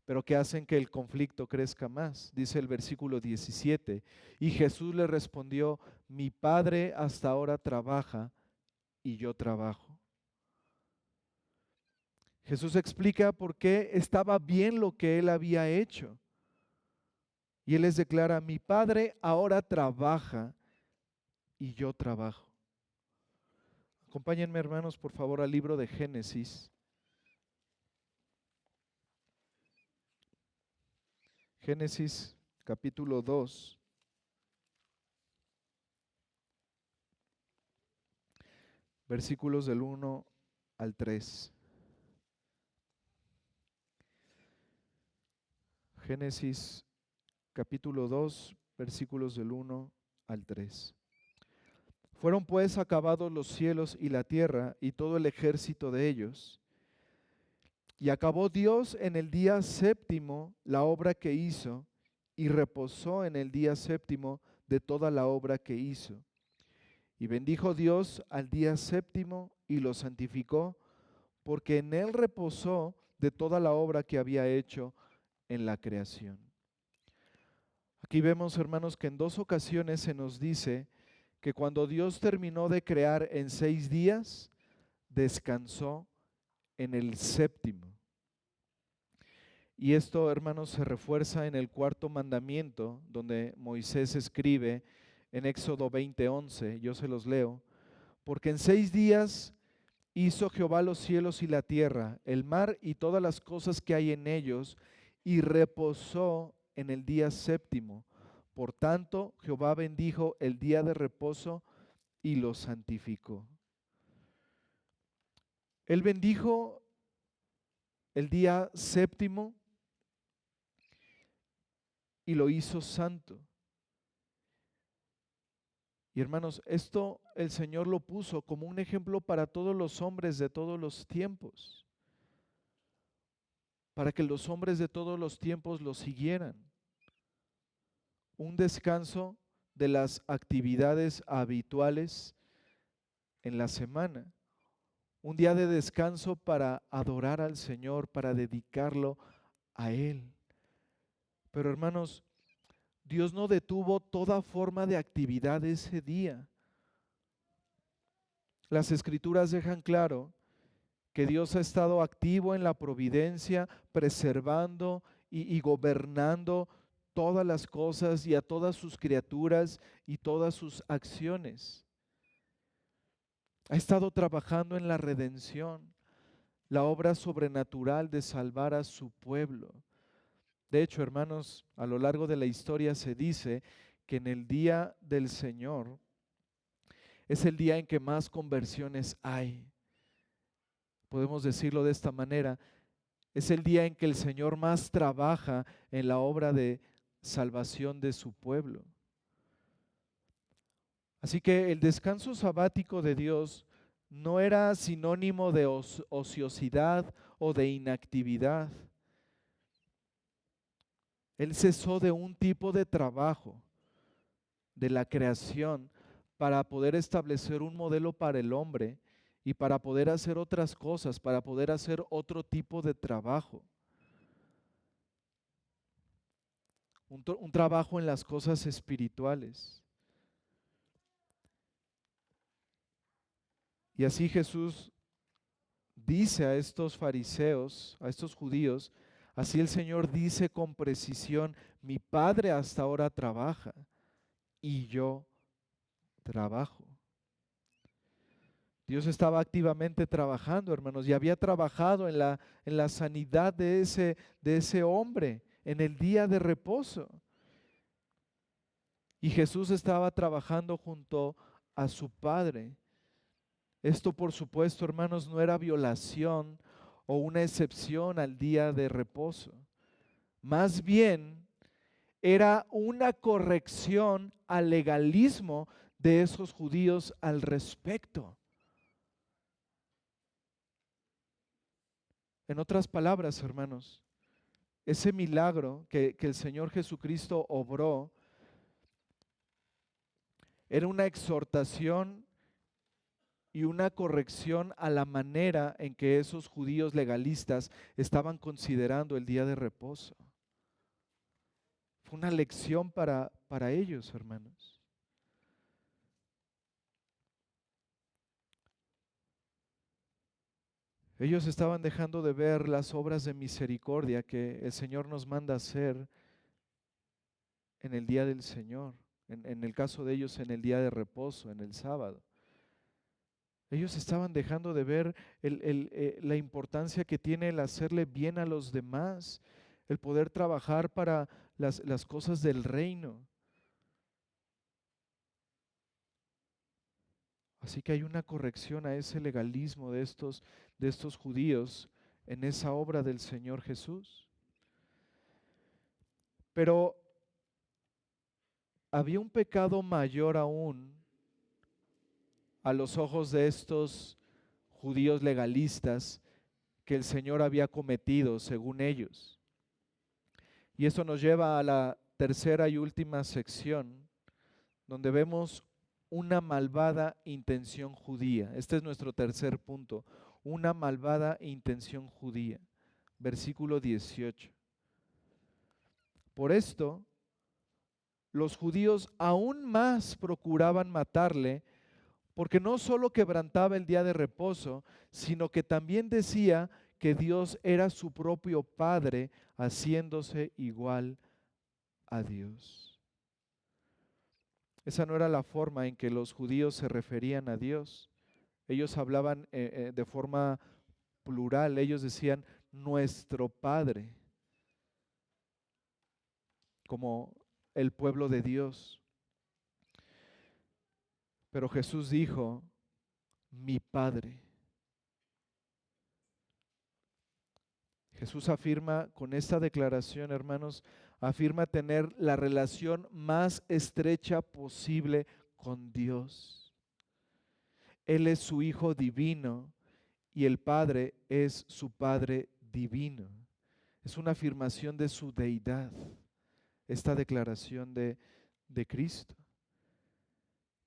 pero que hacen que el conflicto crezca más. Dice el versículo 17, y Jesús le respondió: mi Padre hasta ahora trabaja y yo trabajo. Jesús explica por qué estaba bien lo que él había hecho. Y él les declara: mi Padre ahora trabaja y yo trabajo. Acompáñenme, hermanos, por favor, al libro de Génesis. Génesis capítulo 2. Versículos del 1 al 3. Génesis capítulo 2, versículos del 1 al 3. Fueron pues acabados los cielos y la tierra y todo el ejército de ellos. Y acabó Dios en el día séptimo la obra que hizo, y reposó en el día séptimo de toda la obra que hizo. Y bendijo Dios al día séptimo y lo santificó, porque en él reposó de toda la obra que había hecho en la creación. Aquí vemos, hermanos, que en dos ocasiones se nos dice que cuando Dios terminó de crear en 6 días, descansó en el séptimo. Y esto, hermanos, se refuerza en el cuarto mandamiento, donde Moisés escribe en Éxodo 20:11, yo se los leo: porque en 6 días hizo Jehová los cielos y la tierra, el mar y todas las cosas que hay en ellos, y reposó en el día séptimo. Por tanto, Jehová bendijo el día de reposo y lo santificó. Él bendijo el día séptimo y lo hizo santo. Y hermanos, esto el Señor lo puso como un ejemplo para todos los hombres de todos los tiempos, para que los hombres de todos los tiempos lo siguieran. Un descanso de las actividades habituales en la semana. Un día de descanso para adorar al Señor, para dedicarlo a Él. Pero hermanos, Dios no detuvo toda forma de actividad ese día. Las Escrituras dejan claro que Dios ha estado activo en la providencia, preservando y gobernando todas las cosas y a todas sus criaturas y todas sus acciones. Ha estado trabajando en la redención, la obra sobrenatural de salvar a su pueblo. De hecho, hermanos, a lo largo de la historia se dice que en el día del Señor es el día en que más conversiones hay. Podemos decirlo de esta manera: es el día en que el Señor más trabaja en la obra de salvación de su pueblo. Así que el descanso sabático de Dios no era sinónimo de ociosidad o de inactividad. Él cesó de un tipo de trabajo, de la creación, para poder establecer un modelo para el hombre y para poder hacer otras cosas, para poder hacer otro tipo de trabajo. Un trabajo en las cosas espirituales. Y así Jesús dice a estos fariseos, a estos judíos, así el Señor dice con precisión: mi Padre hasta ahora trabaja y yo trabajo. Dios estaba activamente trabajando, hermanos, y había trabajado en la sanidad de ese hombre en el día de reposo. Y Jesús estaba trabajando junto a su Padre. Esto, por supuesto, hermanos, no era violación o una excepción al día de reposo. Más bien, era una corrección al legalismo de esos judíos al respecto. En otras palabras, hermanos, ese milagro que el Señor Jesucristo obró era una exhortación y una corrección a la manera en que esos judíos legalistas estaban considerando el día de reposo. Fue una lección para ellos, hermanos. Ellos estaban dejando de ver las obras de misericordia que el Señor nos manda hacer en el día del Señor, en el caso de ellos en el día de reposo, en el sábado. Ellos estaban dejando de ver la importancia que tiene el hacerle bien a los demás, el poder trabajar para las cosas del reino. Así que hay una corrección a ese legalismo de estos judíos en esa obra del Señor Jesús. Pero había un pecado mayor aún a los ojos de estos judíos legalistas que el Señor había cometido según ellos. Y esto nos lleva a la tercera y última sección, donde vemos una malvada intención judía. Este es nuestro tercer punto, una malvada intención judía. Versículo 18. Por esto, los judíos aún más procuraban matarle, porque no solo quebrantaba el día de reposo, sino que también decía que Dios era su propio Padre, haciéndose igual a Dios. Esa no era la forma en que los judíos se referían a Dios. Ellos hablaban de forma plural, ellos decían nuestro Padre, como el pueblo de Dios. Pero Jesús dijo, mi Padre. Jesús afirma con esta declaración, hermanos, afirma tener la relación más estrecha posible con Dios. Él es su Hijo divino y el Padre es su Padre divino. Es una afirmación de su deidad, esta declaración de Cristo.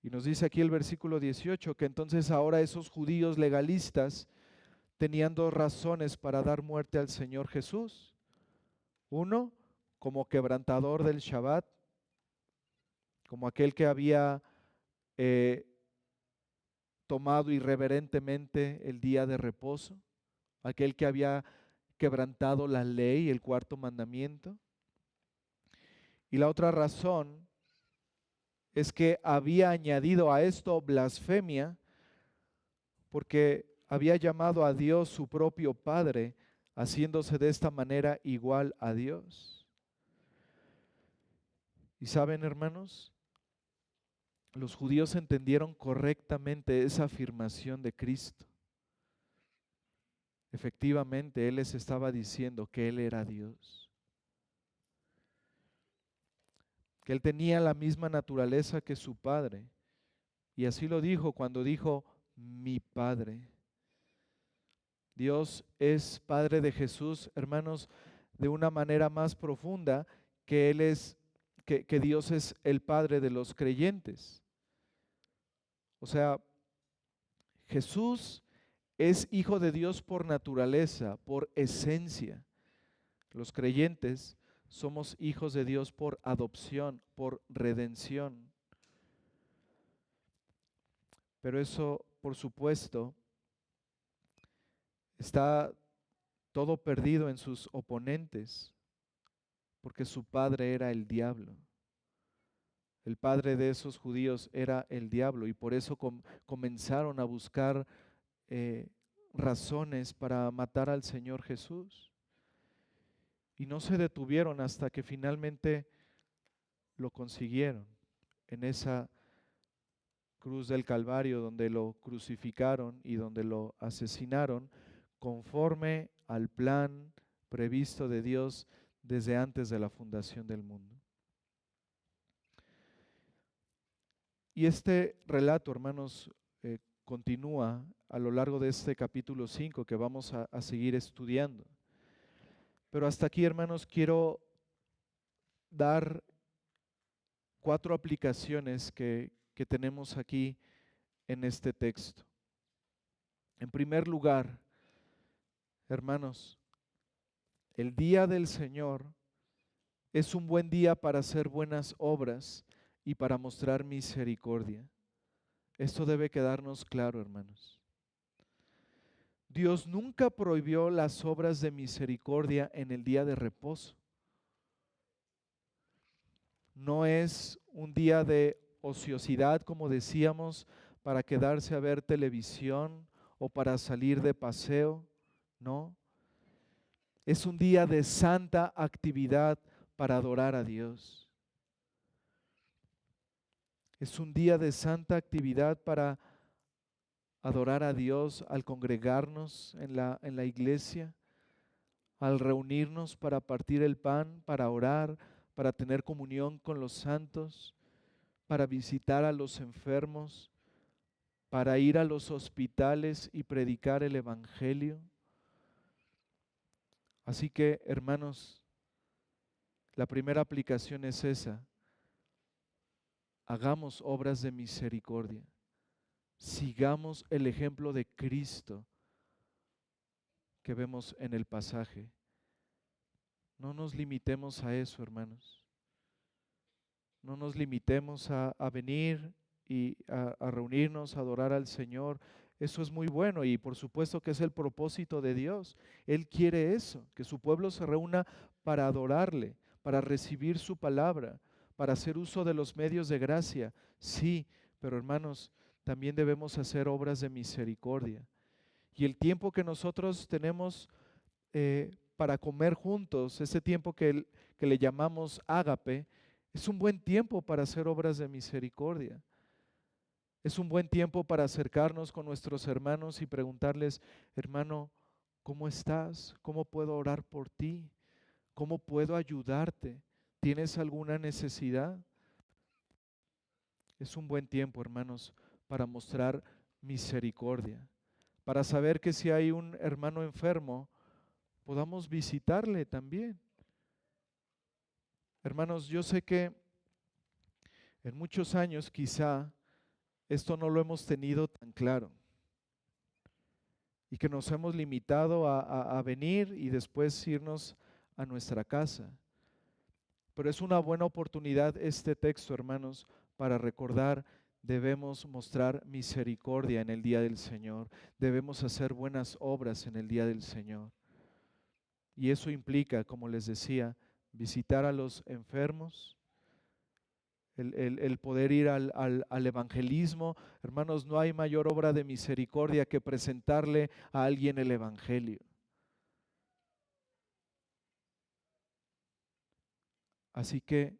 Y nos dice aquí el versículo 18 que entonces ahora esos judíos legalistas tenían dos razones para dar muerte al Señor Jesús. Uno, como quebrantador del Shabbat, como aquel que había tomado irreverentemente el día de reposo, aquel que había quebrantado la ley, el cuarto mandamiento. Y la otra razón es que había añadido a esto blasfemia, porque había llamado a Dios su propio Padre, haciéndose de esta manera igual a Dios. Y saben, hermanos, los judíos entendieron correctamente esa afirmación de Cristo. Efectivamente, Él les estaba diciendo que Él era Dios, que Él tenía la misma naturaleza que su Padre. Y así lo dijo cuando dijo, mi Padre. Dios es Padre de Jesús, hermanos, de una manera más profunda que que Dios es el Padre de los creyentes. O sea, Jesús es hijo de Dios por naturaleza, por esencia. Los creyentes somos hijos de Dios por adopción, por redención. Pero eso, por supuesto, está todo perdido en sus oponentes, porque su padre era el diablo. El padre de esos judíos era el diablo y por eso comenzaron a buscar eh, razones para matar al Señor Jesús. Y no se detuvieron hasta que finalmente lo consiguieron en esa cruz del Calvario donde lo crucificaron y donde lo asesinaron conforme al plan previsto de Dios desde antes de la fundación del mundo. Y este relato, hermanos, continúa a lo largo de este capítulo 5 que vamos a seguir estudiando. Pero hasta aquí, hermanos, quiero dar 4 aplicaciones que tenemos aquí en este texto. En primer lugar, hermanos, el día del Señor es un buen día para hacer buenas obras y para mostrar misericordia. Esto debe quedarnos claro, hermanos. Dios nunca prohibió las obras de misericordia en el día de reposo. No es un día de ociosidad, como decíamos, para quedarse a ver televisión o para salir de paseo, no. Es un día de santa actividad para adorar a Dios. Es un día de santa actividad para adorar a Dios al congregarnos en la iglesia, al reunirnos para partir el pan, para orar, para tener comunión con los santos, para visitar a los enfermos, para ir a los hospitales y predicar el Evangelio. Así que, hermanos, la primera aplicación es esa. Hagamos obras de misericordia. Sigamos el ejemplo de Cristo que vemos en el pasaje. No nos limitemos a eso, hermanos. No nos limitemos a venir y a reunirnos, a adorar al Señor. Eso es muy bueno y por supuesto que es el propósito de Dios. Él quiere eso, que su pueblo se reúna para adorarle, para recibir su palabra, para hacer uso de los medios de gracia. Sí, pero hermanos, también debemos hacer obras de misericordia. Y el tiempo que nosotros tenemos para comer juntos, ese tiempo que le llamamos ágape, es un buen tiempo para hacer obras de misericordia. Es un buen tiempo para acercarnos con nuestros hermanos y preguntarles, hermano, ¿cómo estás? ¿Cómo puedo orar por ti? ¿Cómo puedo ayudarte? ¿Tienes alguna necesidad? Es un buen tiempo, hermanos, para mostrar misericordia, para saber que si hay un hermano enfermo, podamos visitarle también. Hermanos, yo sé que en muchos años quizá esto no lo hemos tenido tan claro y que nos hemos limitado a venir y después irnos a nuestra casa. Pero es una buena oportunidad este texto, hermanos, para recordar, debemos mostrar misericordia en el día del Señor, debemos hacer buenas obras en el día del Señor. Y eso implica, como les decía, visitar a los enfermos, el poder ir al evangelismo. Hermanos, no hay mayor obra de misericordia que presentarle a alguien el evangelio. Así que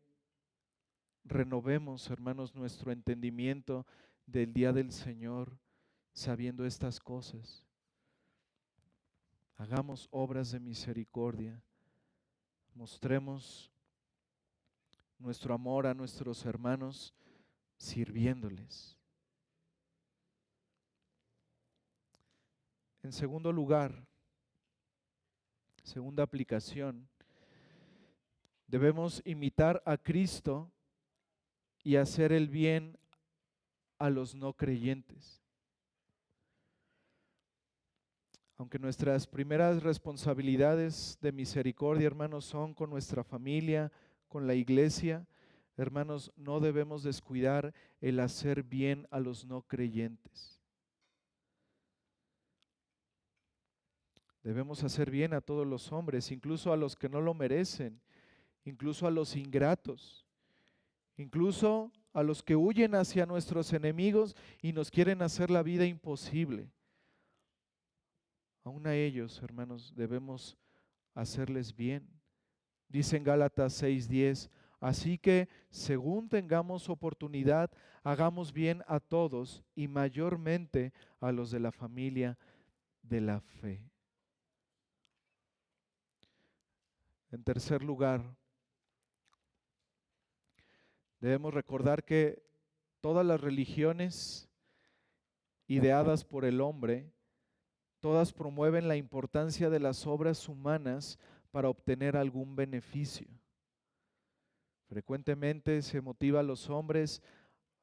renovemos, hermanos, nuestro entendimiento del día del Señor, sabiendo estas cosas. Hagamos obras de misericordia, mostremos nuestro amor a nuestros hermanos sirviéndoles. En segundo lugar, segunda aplicación, debemos imitar a Cristo y hacer el bien a los no creyentes. Aunque nuestras primeras responsabilidades de misericordia, hermanos, son con nuestra familia, con la iglesia, hermanos, no debemos descuidar el hacer bien a los no creyentes. Debemos hacer bien a todos los hombres, incluso a los que no lo merecen, incluso a los ingratos, incluso a los que huyen hacia nuestros enemigos y nos quieren hacer la vida imposible. Aún a ellos, hermanos, debemos hacerles bien. Dice en Gálatas 6:10, así que según tengamos oportunidad, hagamos bien a todos y mayormente a los de la familia de la fe. En tercer lugar, debemos recordar que todas las religiones ideadas por el hombre, todas promueven la importancia de las obras humanas para obtener algún beneficio. Frecuentemente se motiva a los hombres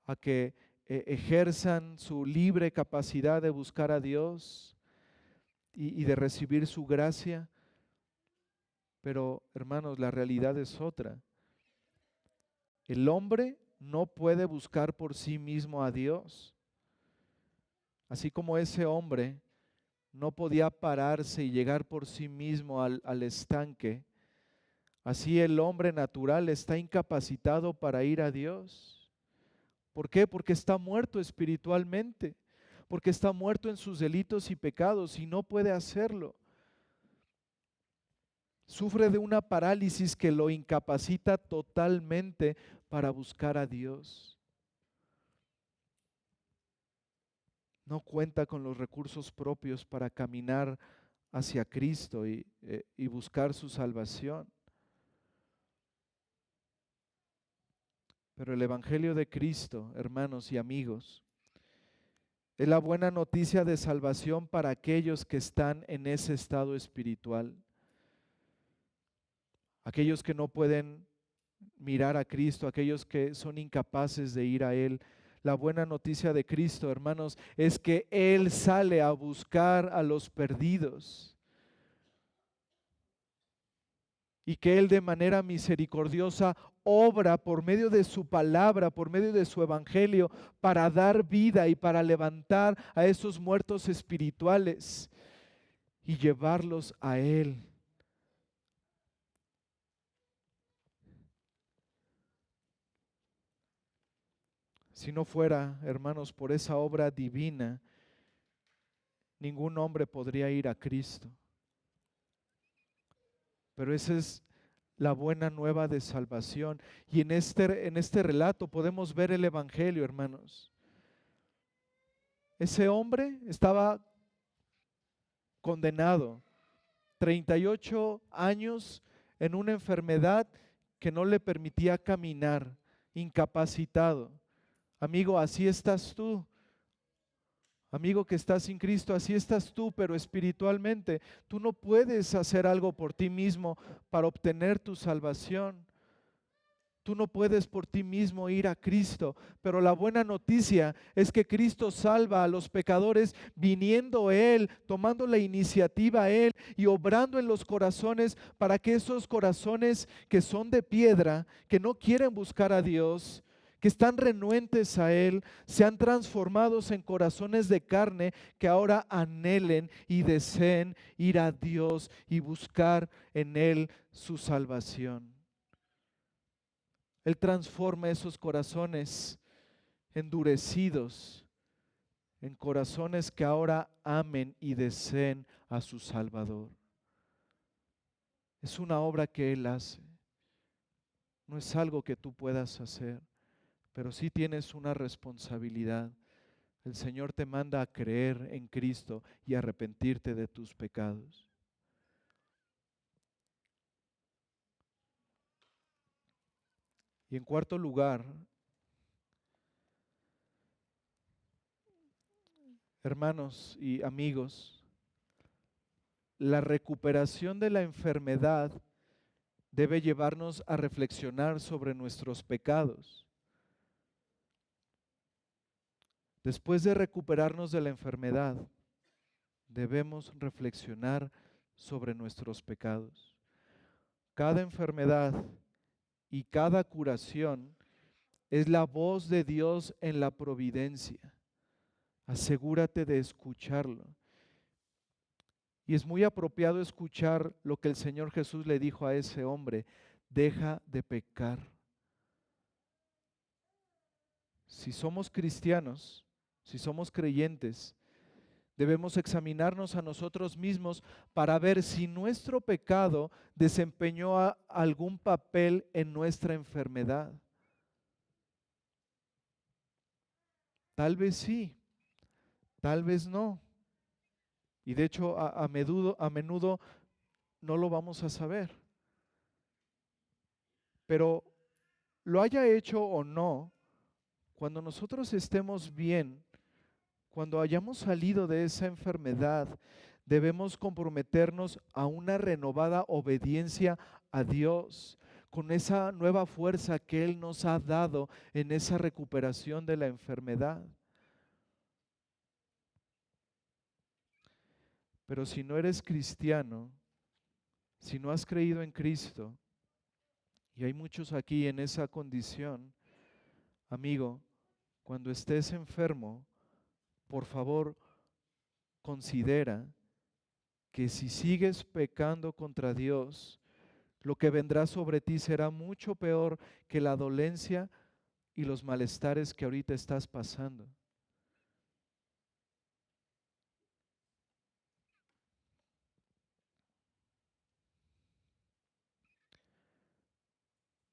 a que ejerzan su libre capacidad de buscar a Dios y de recibir su gracia, pero hermanos, la realidad es otra. El hombre no puede buscar por sí mismo a Dios. Así como ese hombre no podía pararse y llegar por sí mismo al estanque, así el hombre natural está incapacitado para ir a Dios. ¿Por qué? Porque está muerto espiritualmente, porque está muerto en sus delitos y pecados y no puede hacerlo. Sufre de una parálisis que lo incapacita totalmente para buscar a Dios. No cuenta con los recursos propios para caminar hacia Cristo y buscar su salvación. Pero el Evangelio de Cristo, hermanos y amigos, es la buena noticia de salvación para aquellos que están en ese estado espiritual. Aquellos que no pueden mirar a Cristo, aquellos que son incapaces de ir a Él. La buena noticia de Cristo, hermanos, es que Él sale a buscar a los perdidos y que Él de manera misericordiosa obra por medio de su palabra, por medio de su evangelio, para dar vida y para levantar a esos muertos espirituales y llevarlos a Él. Si no fuera, hermanos, por esa obra divina, ningún hombre podría ir a Cristo. Pero esa es la buena nueva de salvación. Y en este relato podemos ver el evangelio, hermanos. Ese hombre estaba condenado, 38 años en una enfermedad que no le permitía caminar, incapacitado. Amigo, así estás tú. Amigo que estás sin Cristo, así estás tú, pero espiritualmente. Tú no puedes hacer algo por ti mismo para obtener tu salvación. Tú no puedes por ti mismo ir a Cristo, pero la buena noticia es que Cristo salva a los pecadores viniendo Él, tomando la iniciativa Él y obrando en los corazones para que esos corazones que son de piedra, que no quieren buscar a Dios, que están renuentes a Él, sean transformados en corazones de carne que ahora anhelen y deseen ir a Dios y buscar en Él su salvación. Él transforma esos corazones endurecidos en corazones que ahora amen y deseen a su Salvador. Es una obra que Él hace. No es algo que tú puedas hacer, pero sí tienes una responsabilidad. El Señor te manda a creer en Cristo y arrepentirte de tus pecados. Y en cuarto lugar, hermanos y amigos, la recuperación de la enfermedad debe llevarnos a reflexionar sobre nuestros pecados. Después de recuperarnos de la enfermedad, debemos reflexionar sobre nuestros pecados. Cada enfermedad y cada curación es la voz de Dios en la providencia. Asegúrate de escucharlo. Y es muy apropiado escuchar lo que el Señor Jesús le dijo a ese hombre: deja de pecar. Si somos cristianos, si somos creyentes, debemos examinarnos a nosotros mismos para ver si nuestro pecado desempeñó algún papel en nuestra enfermedad. Tal vez sí, tal vez no. Y de hecho, a menudo no lo vamos a saber. Pero lo haya hecho o no, cuando nosotros estemos bien, cuando hayamos salido de esa enfermedad, debemos comprometernos a una renovada obediencia a Dios, con esa nueva fuerza que Él nos ha dado en esa recuperación de la enfermedad. Pero si no eres cristiano, si no has creído en Cristo, y hay muchos aquí en esa condición, amigo, cuando estés enfermo, por favor, considera que si sigues pecando contra Dios, lo que vendrá sobre ti será mucho peor que la dolencia y los malestares que ahorita estás pasando.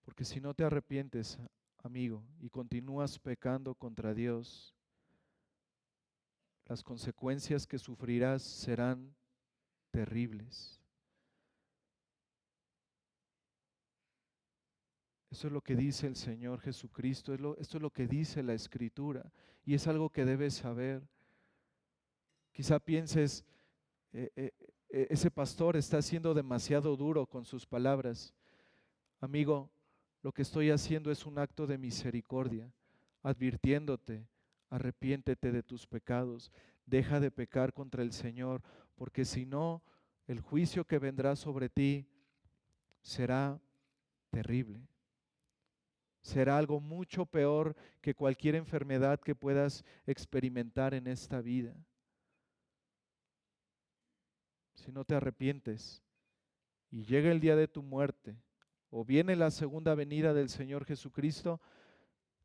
Porque si no te arrepientes, amigo, y continúas pecando contra Dios, las consecuencias que sufrirás serán terribles. Eso es lo que dice el Señor Jesucristo, esto es lo que dice la Escritura, y es algo que debes saber. Quizá pienses, ese pastor está siendo demasiado duro con sus palabras. Amigo, lo que estoy haciendo es un acto de misericordia, advirtiéndote: arrepiéntete de tus pecados, deja de pecar contra el Señor, porque si no, el juicio que vendrá sobre ti será terrible. Será algo mucho peor que cualquier enfermedad que puedas experimentar en esta vida. Si no te arrepientes y llega el día de tu muerte, o viene la segunda venida del Señor Jesucristo,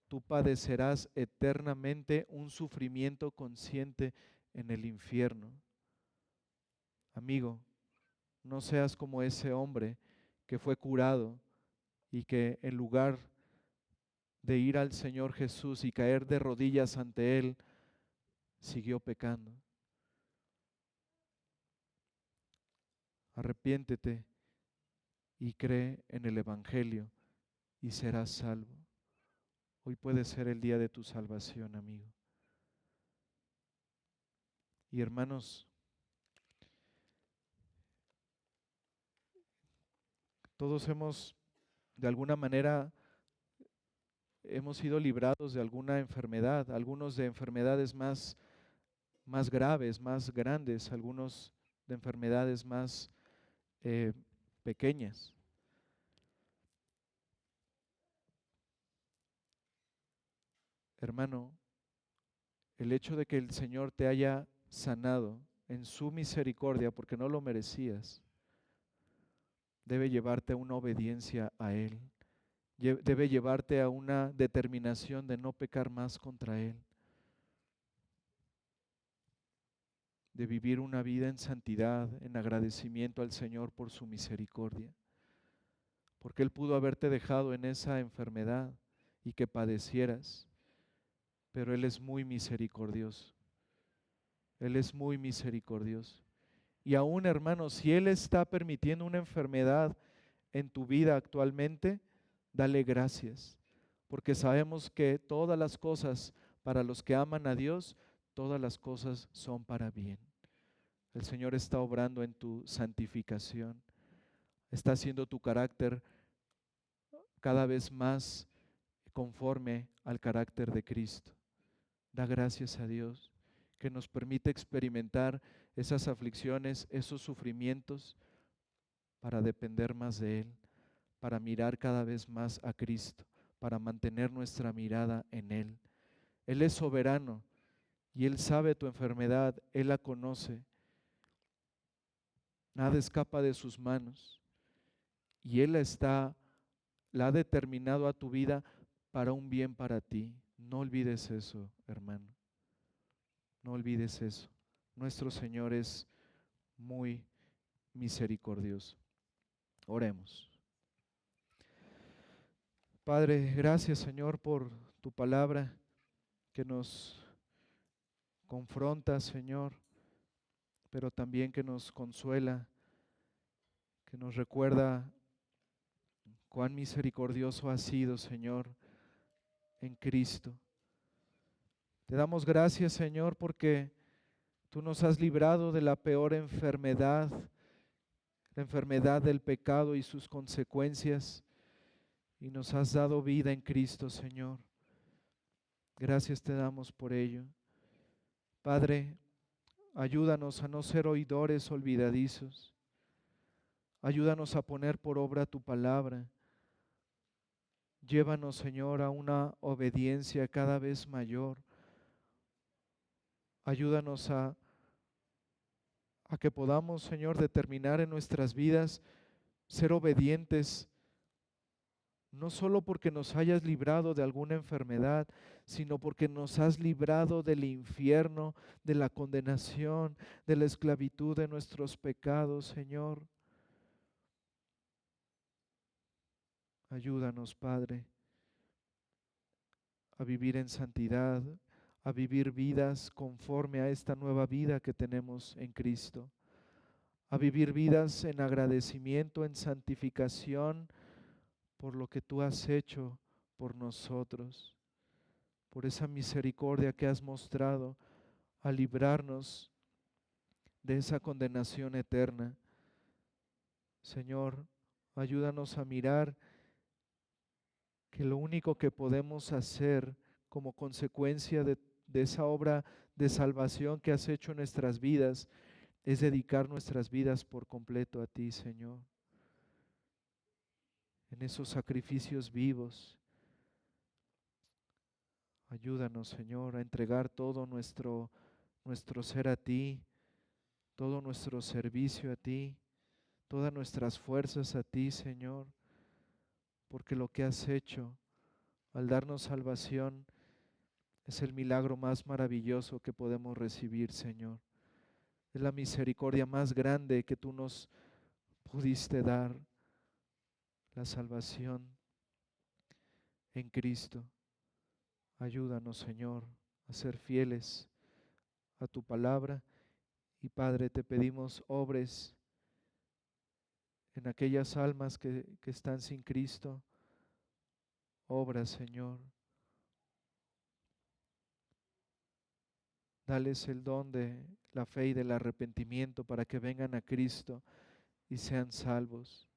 tú padecerás eternamente un sufrimiento consciente en el infierno. Amigo, no seas como ese hombre que fue curado y que en lugar de ir al Señor Jesús y caer de rodillas ante Él, siguió pecando. Arrepiéntete y cree en el Evangelio y serás salvo. Hoy puede ser el día de tu salvación, amigo. Y hermanos, todos de alguna manera, hemos sido librados de alguna enfermedad, algunos de enfermedades más graves, más grandes, algunos de enfermedades más pequeñas. Hermano, el hecho de que el Señor te haya sanado en su misericordia, porque no lo merecías, debe llevarte a una obediencia a Él, debe llevarte a una determinación de no pecar más contra Él, de vivir una vida en santidad, en agradecimiento al Señor por su misericordia, porque Él pudo haberte dejado en esa enfermedad y que padecieras, pero Él es muy misericordioso. Él es muy misericordioso. Y aún, hermano, si Él está permitiendo una enfermedad en tu vida actualmente, dale gracias, porque sabemos que todas las cosas para los que aman a Dios, todas las cosas son para bien. El Señor está obrando en tu santificación, está haciendo tu carácter cada vez más conforme al carácter de Cristo. Da gracias a Dios que nos permite experimentar esas aflicciones, esos sufrimientos, para depender más de Él, para mirar cada vez más a Cristo, para mantener nuestra mirada en Él. Él es soberano y Él sabe tu enfermedad, Él la conoce. Nada escapa de sus manos y Él la ha determinado a tu vida para un bien para ti. No olvides eso, hermano. No olvides eso. Nuestro Señor es muy misericordioso. Oremos. Padre, gracias, Señor, por tu palabra que nos confronta, Señor, pero también que nos consuela, que nos recuerda cuán misericordioso has sido, Señor, en Cristo. Te damos gracias, Señor, porque tú nos has librado de la peor enfermedad, la enfermedad del pecado y sus consecuencias, y nos has dado vida en Cristo, Señor. Gracias te damos por ello. Padre, ayúdanos a no ser oidores olvidadizos. Ayúdanos a poner por obra tu palabra. Llévanos, Señor, a una obediencia cada vez mayor. Ayúdanos a que podamos, Señor, determinar en nuestras vidas ser obedientes, no solo porque nos hayas librado de alguna enfermedad, sino porque nos has librado del infierno, de la condenación, de la esclavitud de nuestros pecados, Señor. Ayúdanos, Padre, a vivir en santidad, a vivir vidas conforme a esta nueva vida que tenemos en Cristo, a vivir vidas en agradecimiento, en santificación por lo que tú has hecho por nosotros, por esa misericordia que has mostrado al librarnos de esa condenación eterna. Señor, ayúdanos a mirar que lo único que podemos hacer como consecuencia de esa obra de salvación que has hecho en nuestras vidas es dedicar nuestras vidas por completo a ti, Señor. En esos sacrificios vivos, ayúdanos, Señor, a entregar todo nuestro ser a ti, todo nuestro servicio a ti, todas nuestras fuerzas a ti, Señor, porque lo que has hecho al darnos salvación es el milagro más maravilloso que podemos recibir, Señor. Es la misericordia más grande que tú nos pudiste dar, la salvación en Cristo. Ayúdanos, Señor, a ser fieles a tu palabra y, Padre, te pedimos obres en aquellas almas que están sin Cristo. Obra, Señor. Dales el don de la fe y del arrepentimiento para que vengan a Cristo y sean salvos.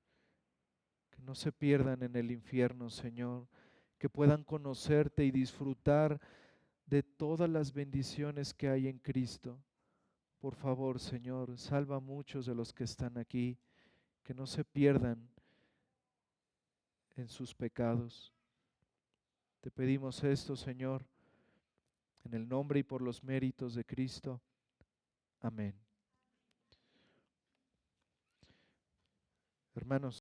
Que no se pierdan en el infierno, Señor. Que puedan conocerte y disfrutar de todas las bendiciones que hay en Cristo. Por favor, Señor, salva a muchos de los que están aquí, que no se pierdan en sus pecados. Te pedimos esto, Señor, en el nombre y por los méritos de Cristo. Amén. Hermanos,